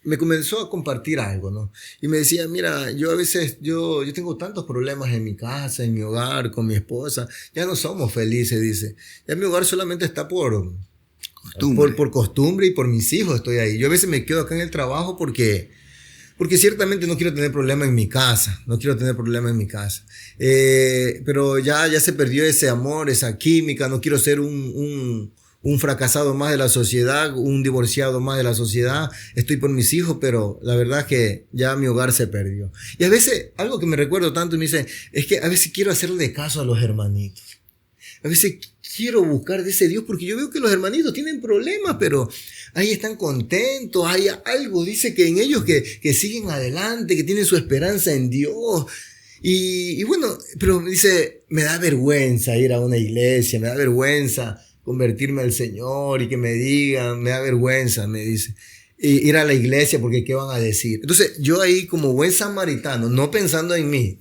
me comenzó a compartir algo, ¿no? Y me decía, mira, yo a veces, yo tengo tantos problemas en mi casa, en mi hogar, con mi esposa, ya no somos felices, dice. Ya mi hogar solamente está por costumbre y por mis hijos estoy ahí. Yo a veces me quedo acá en el trabajo porque ciertamente no quiero tener problemas en mi casa, pero ya se perdió ese amor, esa química, no quiero ser un fracasado más de la sociedad, un divorciado más de la sociedad. Estoy por mis hijos, pero la verdad es que ya mi hogar se perdió. Y a veces, algo que me recuerdo tanto, y me dice, es que a veces quiero hacerle caso a los hermanitos. A veces quiero buscar de ese Dios, porque yo veo que los hermanitos tienen problemas, pero ahí están contentos, hay algo, dice que en ellos que siguen adelante, que tienen su esperanza en Dios. Y bueno, pero dice, me da vergüenza ir a una iglesia, me da vergüenza convertirme al Señor y que me digan, me da vergüenza, me dice, ir a la iglesia porque qué van a decir. Entonces yo ahí como buen samaritano, no pensando en mí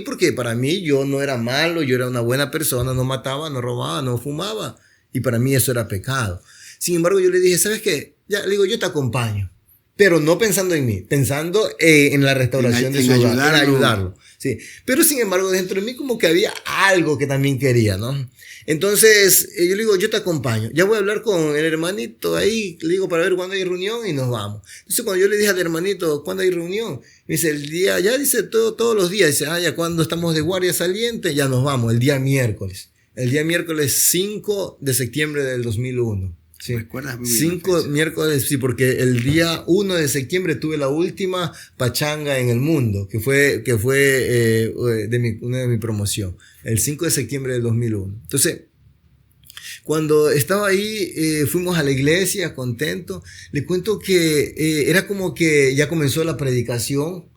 porque para mí yo no era malo, yo era una buena persona, no mataba, no robaba, no fumaba y para mí eso era pecado. Sin embargo yo le dije, ¿sabes qué? Ya le digo, yo te acompaño, pero no pensando en mí, pensando en la restauración de su hogar, en ayudarlo. Sí. Pero sin embargo dentro de mí como que había algo que también quería, ¿no? Entonces, yo le digo, yo te acompaño. Ya voy a hablar con el hermanito ahí, le digo, para ver cuándo hay reunión y nos vamos. Entonces, cuando yo le dije al hermanito, ¿cuándo hay reunión? Me dice, el día, ya dice todos los días. Dice, ya cuando estamos de guardia saliente, ya nos vamos, el día miércoles. El día miércoles 5 de septiembre del 2001. Sí. ¿Recuerdas muy bien? 5 miércoles, sí, porque el día 1 de septiembre tuve la última pachanga en el mundo, que fue una de mi promoción. El 5 de septiembre del 2001. Entonces, cuando estaba ahí, fuimos a la iglesia, contentos. Le cuento que era como que ya comenzó la predicación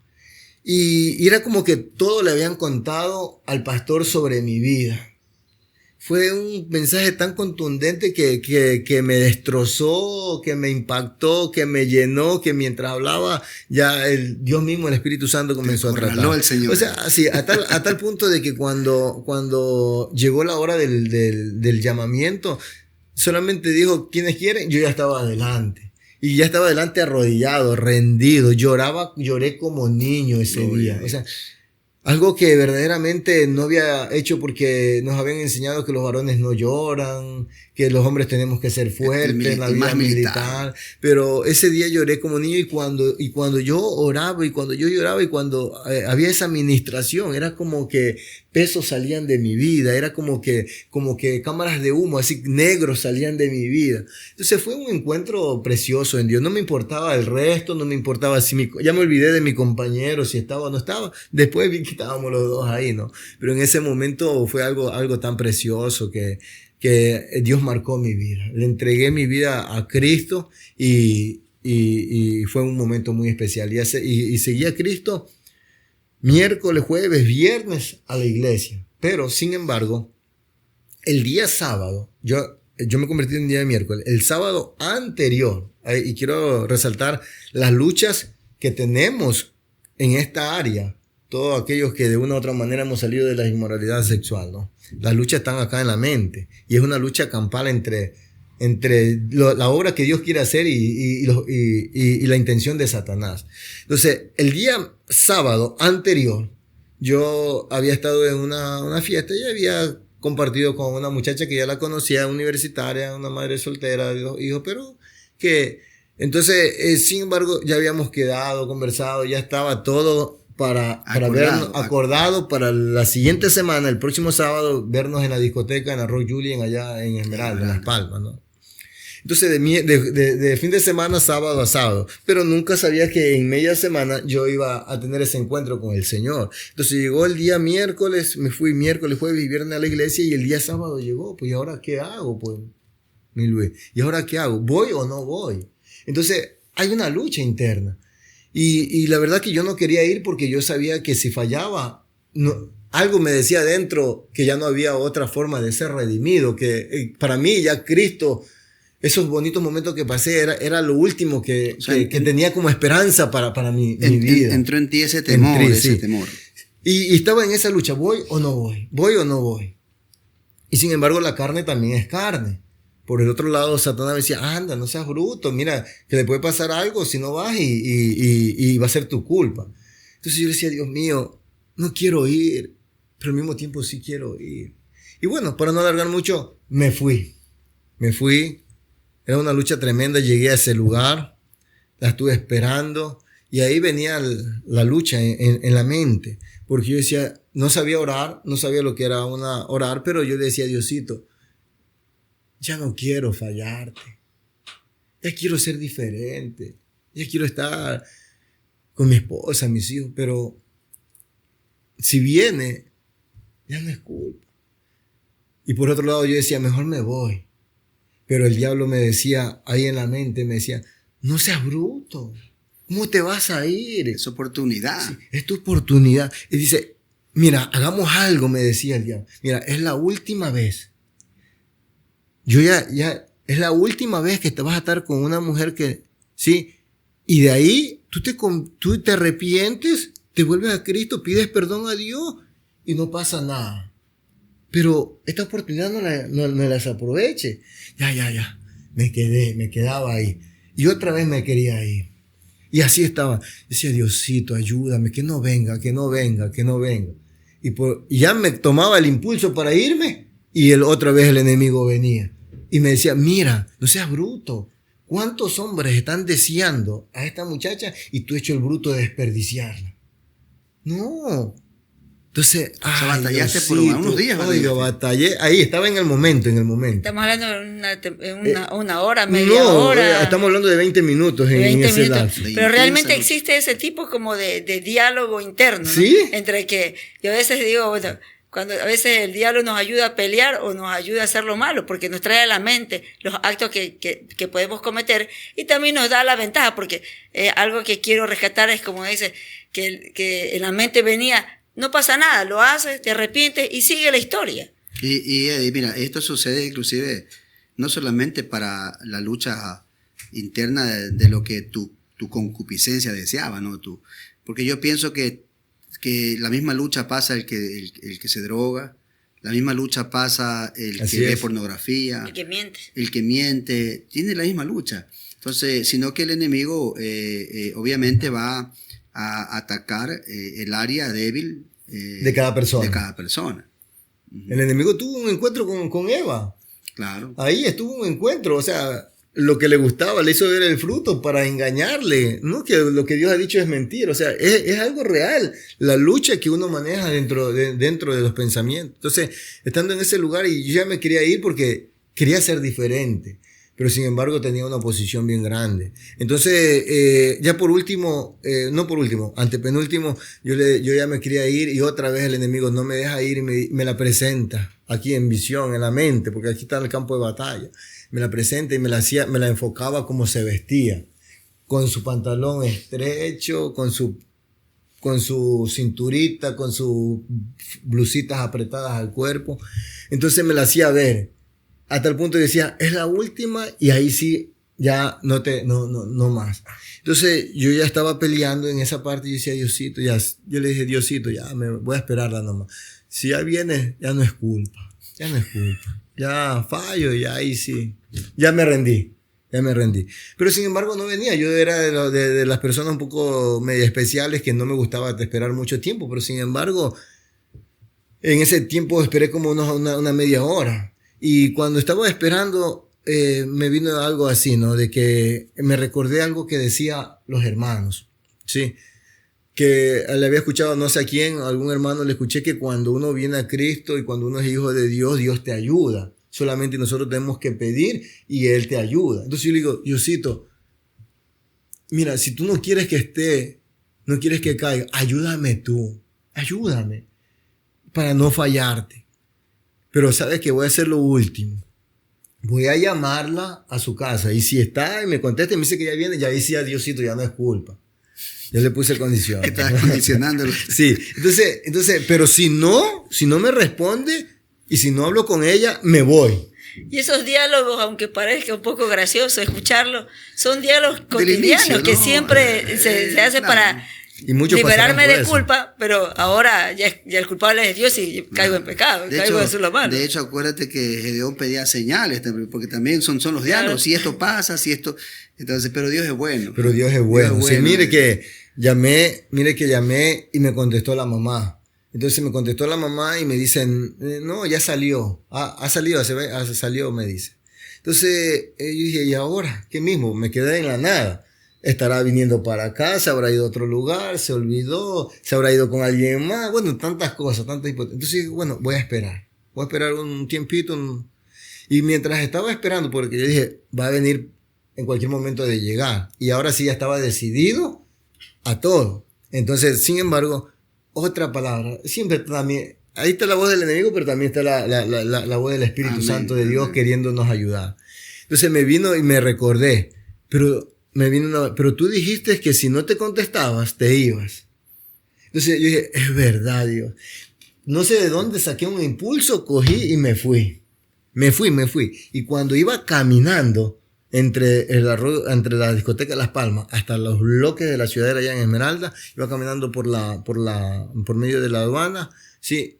y era como que todo le habían contado al pastor sobre mi vida. Fue un mensaje tan contundente que me destrozó, que me impactó, que me llenó, que mientras hablaba ya Dios mismo, el Espíritu Santo comenzó a tratar. El Señor. O sea, sí, a tal punto de que cuando llegó la hora del llamamiento, solamente dijo, ¿quiénes quieren? Yo ya estaba adelante. Y ya estaba adelante arrodillado, rendido. Lloré como niño ese día. O sea, Algo que verdaderamente no había hecho porque nos habían enseñado que los varones no lloran, que los hombres tenemos que ser fuertes en la vida más militar. Pero ese día lloré como niño y cuando yo oraba y cuando yo lloraba y cuando había esa ministración, era como que pesos salían de mi vida, era como que cámaras de humo así negros salían de mi vida. Entonces fue un encuentro precioso en Dios. No me importaba el resto, no me importaba ya me olvidé de mi compañero, si estaba o no estaba. Después vi que estábamos los dos ahí, ¿no? Pero en ese momento fue algo tan precioso que Dios marcó mi vida. Le entregué mi vida a Cristo y fue un momento muy especial. Y seguí a Cristo miércoles, jueves, viernes a la iglesia. Pero, sin embargo, el día sábado, yo me convertí en día de miércoles, el sábado anterior, y quiero resaltar las luchas que tenemos en esta área, todos aquellos que de una u otra manera hemos salido de la inmoralidad sexual, ¿no? Las luchas están acá en la mente y es una lucha campal entre la obra que Dios quiere hacer y la intención de Satanás. Entonces, el día sábado anterior, yo había estado en una fiesta y había compartido con una muchacha que ya la conocía, universitaria, una madre soltera de 2 hijos, pero que entonces, sin embargo, ya habíamos quedado, conversado, ya estaba todo para vernos, acordado para la siguiente semana, el próximo sábado, vernos en la discoteca, en la Rock Julian, allá en Esmeralda, en Las Palmas, ¿no? Entonces, de fin de semana, sábado a sábado. Pero nunca sabía que en media semana yo iba a tener ese encuentro con el Señor. Entonces, llegó el día miércoles, me fui miércoles, jueves y viernes a la iglesia y el día sábado llegó. Pues, ¿y ahora qué hago? Pues, mi Luis, ¿y ahora qué hago? ¿Voy o no voy? Entonces, hay una lucha interna. Y la verdad que yo no quería ir porque yo sabía que si fallaba, algo me decía adentro que ya no había otra forma de ser redimido, que para mí ya Cristo, esos bonitos momentos que pasé, era lo último que tenía como esperanza para mi vida. Entró en ti ese temor, ese temor. Y estaba en esa lucha, ¿voy o no voy? ¿Voy o no voy? Y sin embargo la carne también es carne. Por el otro lado, Satanás me decía, anda, no seas bruto, mira, que le puede pasar algo si no vas y va a ser tu culpa. Entonces yo decía, Dios mío, no quiero ir, pero al mismo tiempo sí quiero ir. Y bueno, para no alargar mucho, me fui. Era una lucha tremenda, llegué a ese lugar, la estuve esperando y ahí venía la lucha en la mente. Porque yo decía, no sabía orar, no sabía lo que era orar, pero yo decía, Diosito, ya no quiero fallarte. Ya quiero ser diferente. Ya quiero estar con mi esposa, mis hijos. Pero si viene, ya no es culpa. Y por otro lado yo decía, mejor me voy. Pero el diablo me decía, ahí en la mente, me decía, no seas bruto. ¿Cómo te vas a ir? Es oportunidad. Sí, es tu oportunidad. Y dice, mira, hagamos algo, me decía el diablo. Mira, es la última vez. Yo ya, es la última vez que te vas a estar con una mujer que, sí, y de ahí tú te arrepientes, te vuelves a Cristo, pides perdón a Dios y no pasa nada. Pero esta oportunidad no las aproveche. Ya, me quedaba ahí. Y otra vez me quería ir. Y así estaba. Decía, Diosito, ayúdame, que no venga. Y ya me tomaba el impulso para irme y otra vez el enemigo venía. Y me decía, mira, no seas bruto. ¿Cuántos hombres están deseando a esta muchacha y tú has hecho el bruto de desperdiciarla? No. Entonces, batallaste por unos días. Oiga, batallé. Ahí, estaba en el momento. Estamos hablando de una hora, media hora. Estamos hablando de 20 minutos en ese lapso. Pero realmente existe ese tipo como de diálogo interno, ¿no? ¿Sí? Entre que yo a veces digo, bueno, cuando a veces el diablo nos ayuda a pelear o nos ayuda a hacer lo malo, porque nos trae a la mente los actos que podemos cometer y también nos da la ventaja, porque algo que quiero rescatar es como dice, que en la mente venía, no pasa nada, lo haces, te arrepientes y sigue la historia. Y mira, esto sucede inclusive no solamente para la lucha interna de lo que tu concupiscencia deseaba, ¿no? Porque yo pienso que la misma lucha pasa el que se droga, la misma lucha pasa el que ve pornografía, el que miente, tiene la misma lucha. Entonces, sino que el enemigo obviamente va a atacar el área débil de cada persona. De cada persona. El enemigo tuvo un encuentro con Eva. Claro. Ahí estuvo un encuentro, o sea, lo que le gustaba, le hizo ver el fruto para engañarle, ¿no? Que lo que Dios ha dicho es mentira, o sea, es algo real, la lucha que uno maneja dentro de los pensamientos. Entonces, estando en ese lugar, y yo ya me quería ir porque quería ser diferente, pero sin embargo tenía una oposición bien grande. Entonces, ya por último, no por último, antepenúltimo, yo ya me quería ir y otra vez el enemigo no me deja ir y me la presenta aquí en visión, en la mente, porque aquí está en el campo de batalla. Me la presenta y me la enfocaba como se vestía, con su pantalón estrecho, con su cinturita, con sus blusitas apretadas al cuerpo. Entonces me la hacía ver, hasta el punto de decía, es la última, y ahí sí, ya no más. Entonces yo ya estaba peleando en esa parte y decía, Diosito, yo le dije, Diosito, ya me voy a esperarla nomás. Si ya viene, ya no es culpa. Ya fallo, ya ahí sí. Ya me rendí. Pero sin embargo no venía. Yo era de las personas un poco medio especiales que no me gustaba esperar mucho tiempo. Pero sin embargo, en ese tiempo esperé como una media hora. Y cuando estaba esperando, me vino algo así, ¿no? De que me recordé algo que decía los hermanos, ¿sí? Que le había escuchado no sé a quién, a algún hermano le escuché que cuando uno viene a Cristo y cuando uno es hijo de Dios, Dios te ayuda. Solamente nosotros tenemos que pedir y Él te ayuda. Entonces yo le digo, Diosito, mira, si tú no quieres que esté, no quieres que caiga, ayúdame tú, ayúdame para no fallarte. Pero sabes que voy a hacer lo último. Voy a llamarla a su casa y si está y me contesta y me dice que ya viene, ya decía Diosito, ya no es culpa. Yo le puse condición. Estás condicionándolo. Sí, entonces, pero si no me responde y si no hablo con ella, me voy. Y esos diálogos, aunque parezca un poco gracioso escucharlo, son diálogos cotidianos inicio, que ¿no? siempre se hace para Y muchos liberarme pasaron por de eso. culpa, pero ahora ya el culpable es Dios y caigo en pecado, caigo en lo malo. De hecho, acuérdate que Gedeón pedía señales, porque también son los diálogos. Claro. Si esto pasa, si esto... Entonces, pero Dios es bueno. Pero Dios es bueno. Dios es Sí, bueno. mire que llamé y me contestó la mamá. Entonces me contestó la mamá y me dicen, no, ya salió. Ha salido, salió, me dice. Entonces yo dije, ¿y ahora? ¿Qué mismo? Me quedé en la nada. Estará viniendo para acá, se habrá ido a otro lugar, se olvidó, se habrá ido con alguien más. Bueno, tantas cosas, tantas hipótesis. Entonces, bueno, voy a esperar un tiempito. Y mientras estaba esperando, porque yo dije, va a venir en cualquier momento de llegar. Y ahora sí ya estaba decidido a todo. Entonces, sin embargo, otra palabra, siempre también, ahí está la voz del enemigo, pero también está la voz del Espíritu Amén, Santo de Dios amén. queriéndonos ayudar. Entonces me vino y me recordé, pero tú dijiste que si no te contestabas, te ibas. Entonces yo dije, es verdad, Dios. No sé de dónde saqué un impulso, cogí y me fui. Me fui. Y cuando iba caminando entre la discoteca de Las Palmas hasta los bloques de la ciudadela allá en Esmeralda, iba caminando por medio de la aduana, sí,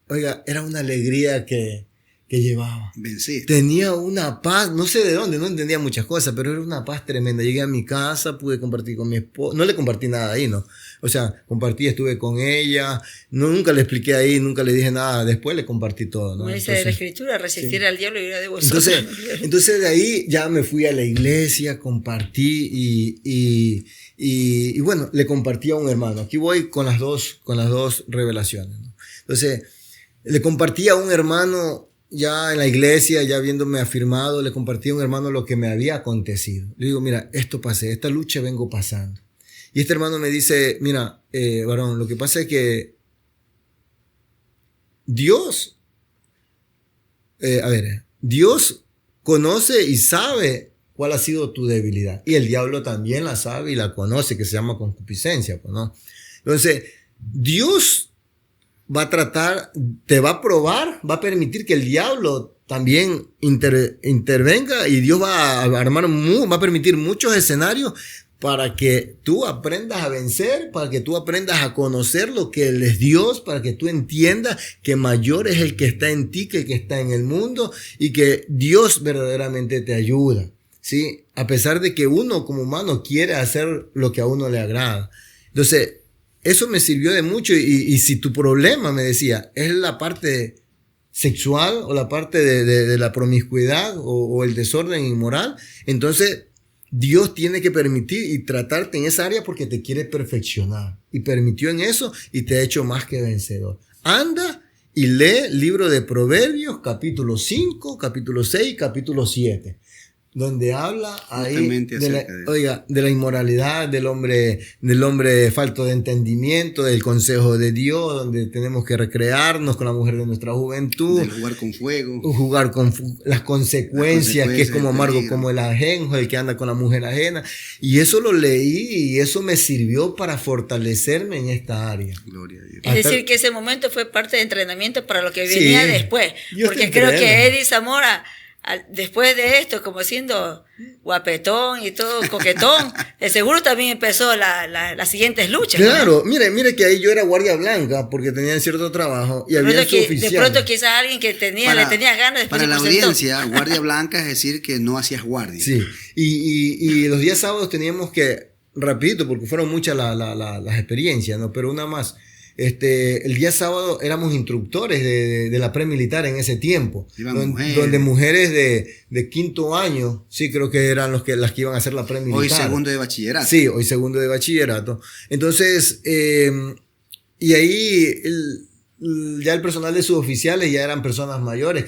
oiga, era una alegría que llevaba. Venciste. Tenía una paz, no sé de dónde, no entendía muchas cosas, pero era una paz tremenda. Llegué a mi casa, pude compartir con mi esposa, no le compartí nada ahí, ¿no? O sea, estuve con ella, nunca le expliqué ahí, nunca le dije nada, después le comparí todo, ¿no? Como dice la Escritura, resistir sí. al diablo y irá de vosotros. Entonces de ahí ya me fui a la iglesia, compartí y bueno, le compartí a un hermano. Aquí voy con las dos revelaciones, ¿no? Entonces, le compartí a un hermano ya en la iglesia, ya habiéndome afirmado, le compartí a un hermano lo que me había acontecido. Le digo, mira, esto pasé, esta lucha vengo pasando. Y este hermano me dice, mira, varón, lo que pasa es que Dios conoce y sabe cuál ha sido tu debilidad. Y el diablo también la sabe y la conoce, que se llama concupiscencia, pues, ¿no? Entonces, Dios va a tratar, te va a probar, va a permitir que el diablo también intervenga y Dios va a permitir muchos escenarios para que tú aprendas a vencer, para que tú aprendas a conocer lo que Él es Dios, para que tú entiendas que mayor es el que está en ti que el que está en el mundo y que Dios verdaderamente te ayuda, ¿sí? A pesar de que uno como humano quiere hacer lo que a uno le agrada. Entonces, eso me sirvió de mucho y si tu problema, me decía, es la parte sexual o la parte de la promiscuidad o el desorden inmoral, entonces Dios tiene que permitir y tratarte en esa área porque te quiere perfeccionar. Y permitió en eso y te ha hecho más que vencedor. Anda y lee el libro de Proverbios, capítulo 5, capítulo 6, capítulo 7. Donde habla ahí de la inmoralidad del hombre falto de entendimiento, del consejo de Dios, donde tenemos que recrearnos con la mujer de nuestra juventud. Del jugar con fuego. Jugar con las consecuencias, que es como amargo como el ajenjo, el que anda con la mujer ajena. Y eso lo leí y eso me sirvió para fortalecerme en esta área. Gloria a Dios. Es decir, que ese momento fue parte de entrenamiento para lo que venía después. Dios Porque creo que Eddie Zamora, después de esto, como siendo guapetón y todo coquetón, de seguro también empezó las siguientes luchas. Claro, ¿no? mire que ahí yo era guardia blanca porque tenía cierto trabajo y había suficiente. De pronto quizás alguien que le tenía ganas después para la audiencia, guardia blanca es decir que no hacías guardia. Sí, y los días sábados teníamos que, rapidito, porque fueron muchas las experiencias, ¿no? Pero una más. El día sábado éramos instructores de la pre-militar en ese tiempo, donde mujeres de quinto año, sí, creo que eran las que iban a hacer la pre-militar. Hoy segundo de bachillerato. Sí, hoy segundo de bachillerato. Entonces, y ahí ya el personal de suboficiales ya eran personas mayores,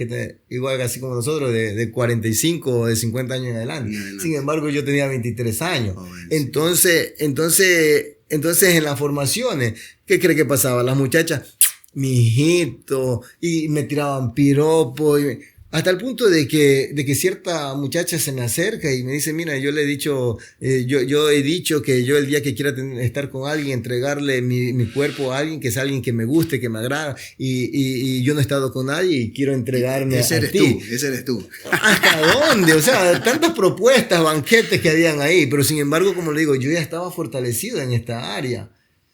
igual así como nosotros, de 45 o de 50 años en adelante. Sin embargo, yo tenía 23 años. Entonces, en las formaciones, ¿qué cree que pasaba? Las muchachas, mi hijito, y me tiraban piropos, hasta el punto de que cierta muchacha se me acerca y me dice, mira, yo le he dicho, yo he dicho que yo el día que quiera estar con alguien, entregarle mi cuerpo a alguien, que es alguien que me guste, que me agrada, y yo no he estado con nadie y quiero entregarme a ti. Ese eres tú. ¿Hasta dónde? O sea, tantas propuestas, banquetes que habían ahí, pero sin embargo, como le digo, yo ya estaba fortalecido en esta área.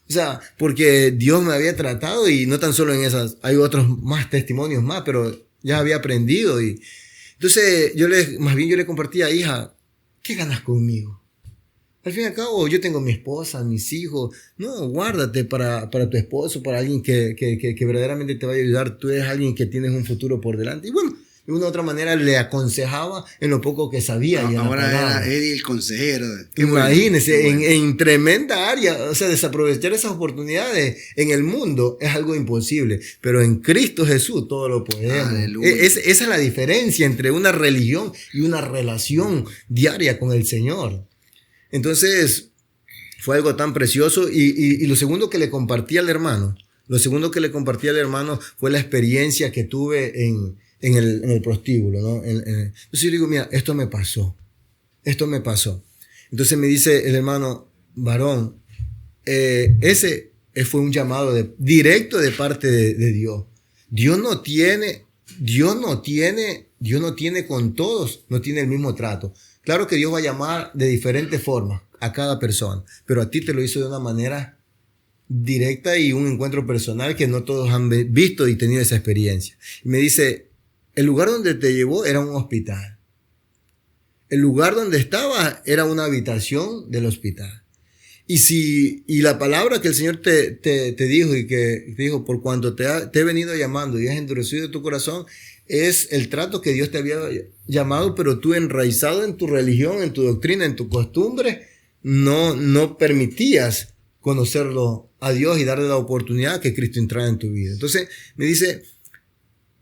O sea, porque Dios me había tratado y no tan solo en esas, hay otros más testimonios más, pero ya había aprendido y entonces yo le compartía, hija, ¿qué ganas conmigo? Al fin y al cabo, yo tengo mi esposa, mis hijos. No, guárdate para tu esposo, para alguien que verdaderamente te vaya a ayudar. Tú eres alguien que tienes un futuro por delante. Y bueno, de una u otra manera le aconsejaba en lo poco que sabía. Ahora era Eddie el consejero. Imagínese, bueno. En tremenda área, o sea, desaprovechar esas oportunidades en el mundo es algo imposible, pero en Cristo Jesús todo lo podemos. Esa es la diferencia entre una religión y una relación diaria con el Señor. Entonces, fue algo tan precioso y lo segundo que le compartí al hermano, fue la experiencia que tuve en el prostíbulo, ¿no? Entonces yo digo, mira, esto me pasó. Entonces me dice el hermano, varón, ese fue un llamado directo de parte de Dios. Dios no tiene con todos, no tiene el mismo trato. Claro que Dios va a llamar de diferentes formas a cada persona, pero a ti te lo hizo de una manera directa y un encuentro personal que no todos han visto y tenido esa experiencia. Y me dice, el lugar donde te llevó era un hospital. El lugar donde estaba era una habitación del hospital. Y la palabra que el Señor te dijo y que te dijo, por cuanto te he venido llamando y has endurecido tu corazón, es el trato que Dios te había llamado, pero tú enraizado en tu religión, en tu doctrina, en tu costumbre, no permitías conocerlo a Dios y darle la oportunidad que Cristo entrara en tu vida. Entonces me dice,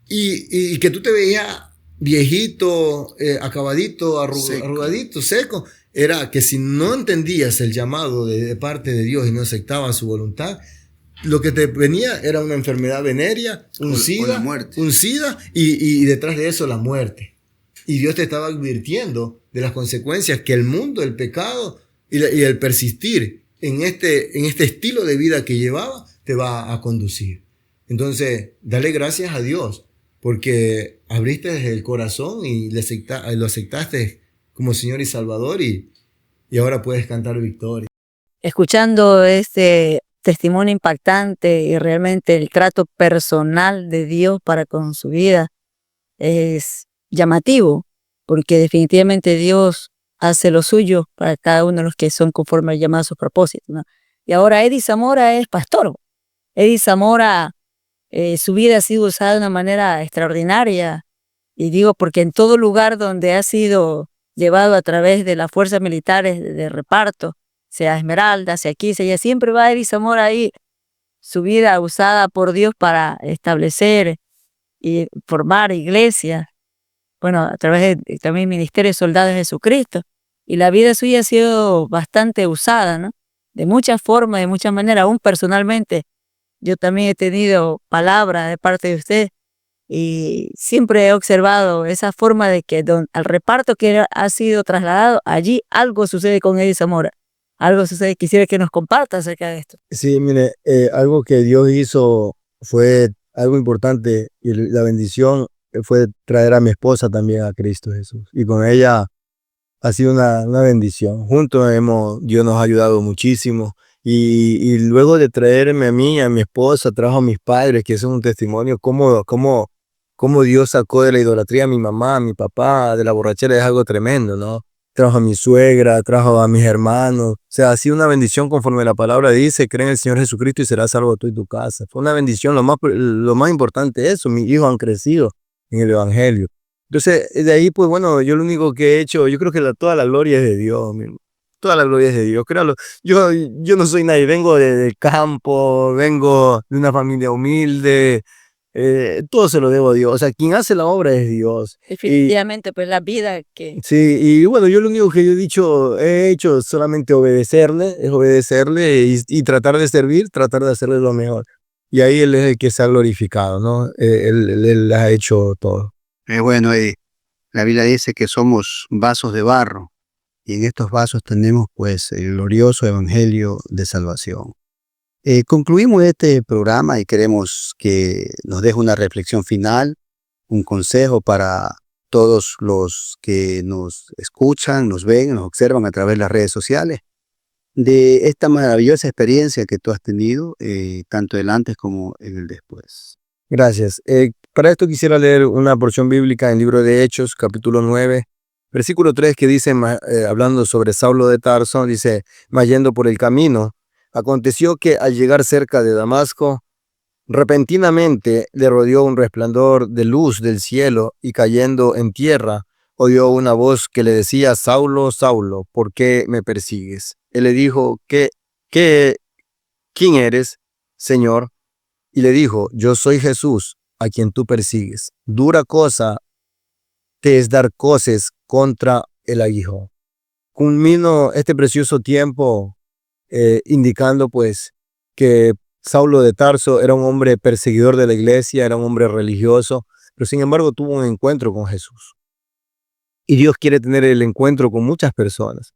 y que tú te veías viejito, acabadito, arrugadito, seco, era que si no entendías el llamado de parte de Dios y no aceptabas su voluntad, lo que te venía era una enfermedad venérea, un SIDA y detrás de eso la muerte. Y Dios te estaba advirtiendo de las consecuencias que el mundo, el pecado y el persistir en este estilo de vida que llevaba te va a conducir. Entonces, dale gracias a Dios porque abriste el corazón y lo aceptaste como Señor y Salvador y ahora puedes cantar victoria. Escuchando este testimonio impactante y realmente el trato personal de Dios para con su vida es llamativo, porque definitivamente Dios hace lo suyo para cada uno de los que son conforme al llamado a sus propósitos, ¿no? Y ahora Eddie Zamora es pastor. Eddie Zamora, su vida ha sido usada de una manera extraordinaria. Y digo porque en todo lugar donde ha sido llevado a través de las fuerzas militares de reparto, sea Esmeralda, sea aquí, sea allá, siempre va Eddie Zamora ahí, su vida usada por Dios para establecer y formar iglesias, bueno, a través de también Ministerio de Soldados de Jesucristo. Y la vida suya ha sido bastante usada, ¿no? De muchas formas, de muchas maneras. Aún personalmente, yo también he tenido palabras de parte de usted y siempre he observado esa forma de que al reparto que ha sido trasladado, allí algo sucede con Eddie Zamora. Algo sucede. Quisiera que nos comparta acerca de esto. Sí, mire, algo que Dios hizo fue algo importante y la bendición fue traer a mi esposa también a Cristo Jesús. Y con ella ha sido una bendición. Juntos Dios nos ha ayudado muchísimo. Y luego de traerme a mí, a mi esposa, trajo a mis padres, que es un testimonio, cómo Dios sacó de la idolatría a mi mamá, a mi papá, de la borrachera, es algo tremendo, ¿no? Trajo a mi suegra, trajo a mis hermanos. O sea, ha sido una bendición conforme la palabra dice, cree en el Señor Jesucristo y serás salvo tú y tu casa. Fue una bendición, lo más importante es eso, mis hijos han crecido en el Evangelio. Entonces, de ahí, pues bueno, yo lo único que he hecho, yo creo que toda la gloria es de Dios, mi hermano. Toda la gloria es de Dios, créalo. Yo no soy nadie, vengo del campo, vengo de una familia humilde, todo se lo debo a Dios. O sea, quien hace la obra es Dios. Definitivamente, pues la vida que... Sí, y bueno, yo lo único que yo he hecho solamente obedecerle, es obedecerle y tratar de servir, tratar de hacerle lo mejor. Y ahí Él es el que se ha glorificado, ¿no? Él ha hecho todo. Bueno, la Biblia dice que somos vasos de barro y en estos vasos tenemos pues el glorioso evangelio de salvación. Concluimos este programa y queremos que nos deje una reflexión final, un consejo para todos los que nos escuchan, nos ven, nos observan a través de las redes sociales, de esta maravillosa experiencia que tú has tenido, tanto el antes como en el después. Gracias. Para esto quisiera leer una porción bíblica en el libro de Hechos, capítulo 9, versículo 3, que dice, hablando sobre Saulo de Tarso, dice, mas yendo por el camino, aconteció que al llegar cerca de Damasco, repentinamente le rodeó un resplandor de luz del cielo y cayendo en tierra, oyó una voz que le decía, Saulo, Saulo, ¿por qué me persigues? Él le dijo, ¿quién eres, Señor? Y le dijo, yo soy Jesús, a quien tú persigues. Dura cosa te es dar coces contra el aguijón. Culmino este precioso tiempo indicando pues que Saulo de Tarso era un hombre perseguidor de la iglesia, era un hombre religioso, pero sin embargo tuvo un encuentro con Jesús. Y Dios quiere tener el encuentro con muchas personas.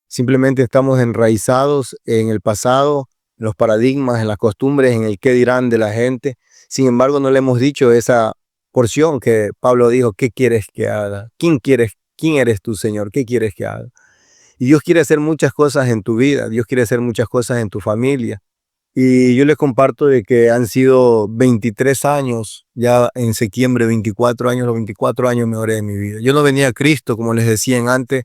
Simplemente estamos enraizados en el pasado, en los paradigmas, en las costumbres, en el qué dirán de la gente. Sin embargo, no le hemos dicho esa porción que Pablo dijo, ¿qué quieres que haga? ¿Quién eres tú, Señor? ¿Qué quieres que haga? Y Dios quiere hacer muchas cosas en tu vida, Dios quiere hacer muchas cosas en tu familia. Y yo les comparto de que han sido 23 años, ya en septiembre, 24 años, los 24 años mejores de mi vida. Yo no venía a Cristo, como les decían antes,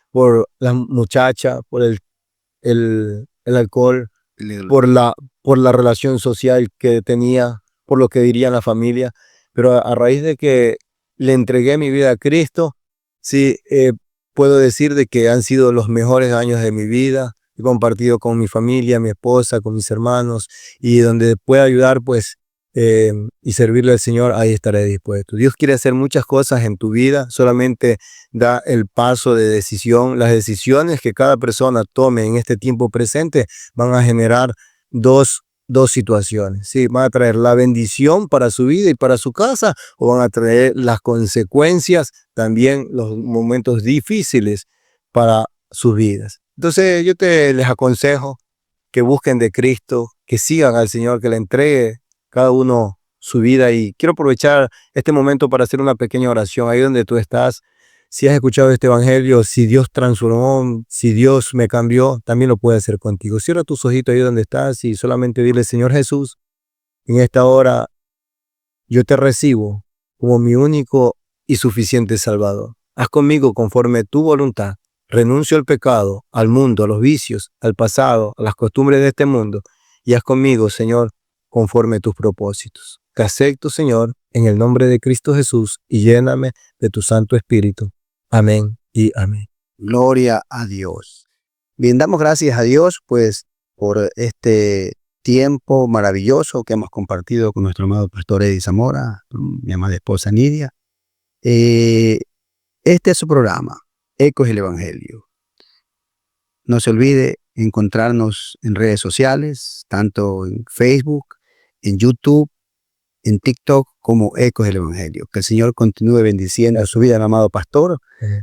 por la muchacha, por el alcohol, por la relación social que tenía, por lo que diría la familia. Pero a raíz de que le entregué mi vida a Cristo, sí, puedo decir de que han sido los mejores años de mi vida. He compartido con mi familia, mi esposa, con mis hermanos, y donde pueda ayudar, pues, y servirle al Señor, ahí estaré dispuesto. Dios quiere hacer muchas cosas en tu vida, solamente da el paso de decisión. Las decisiones que cada persona tome en este tiempo presente van a generar dos situaciones, ¿sí? Van a traer la bendición para su vida y para su casa, o van a traer las consecuencias, también los momentos difíciles para sus vidas. Entonces yo les aconsejo que busquen de Cristo, que sigan al Señor, que le entregue cada uno su vida. Y quiero aprovechar este momento para hacer una pequeña oración ahí donde tú estás. Si has escuchado este evangelio, si Dios transformó, si Dios me cambió, también lo puede hacer contigo. Cierra tus ojitos ahí donde estás y solamente dile, Señor Jesús, en esta hora yo te recibo como mi único y suficiente Salvador. Haz conmigo conforme tu voluntad. renuncio al pecado, al mundo, a los vicios, al pasado, a las costumbres de este mundo, y haz conmigo, Señor, conforme a tus propósitos. Te acepto, Señor, en el nombre de Cristo Jesús, y lléname de tu Santo Espíritu. Amén y amén. Gloria a Dios. Bien, damos gracias a Dios, pues, por este tiempo maravilloso que hemos compartido con nuestro amado pastor Eddie Zamora, mi amada esposa Nidia. Este es su programa, Ecos del Evangelio. No se olvide encontrarnos en redes sociales, tanto en Facebook, en YouTube, en TikTok, como Ecos del Evangelio. Que el Señor continúe bendiciendo a su vida, mi amado pastor.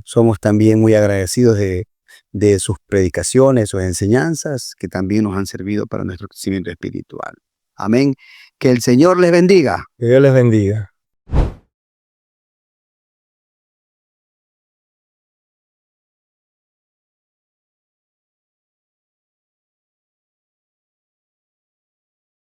Somos también muy agradecidos de sus predicaciones, sus enseñanzas, que también nos han servido para nuestro crecimiento espiritual. Amén. Que el Señor les bendiga. Que Dios les bendiga.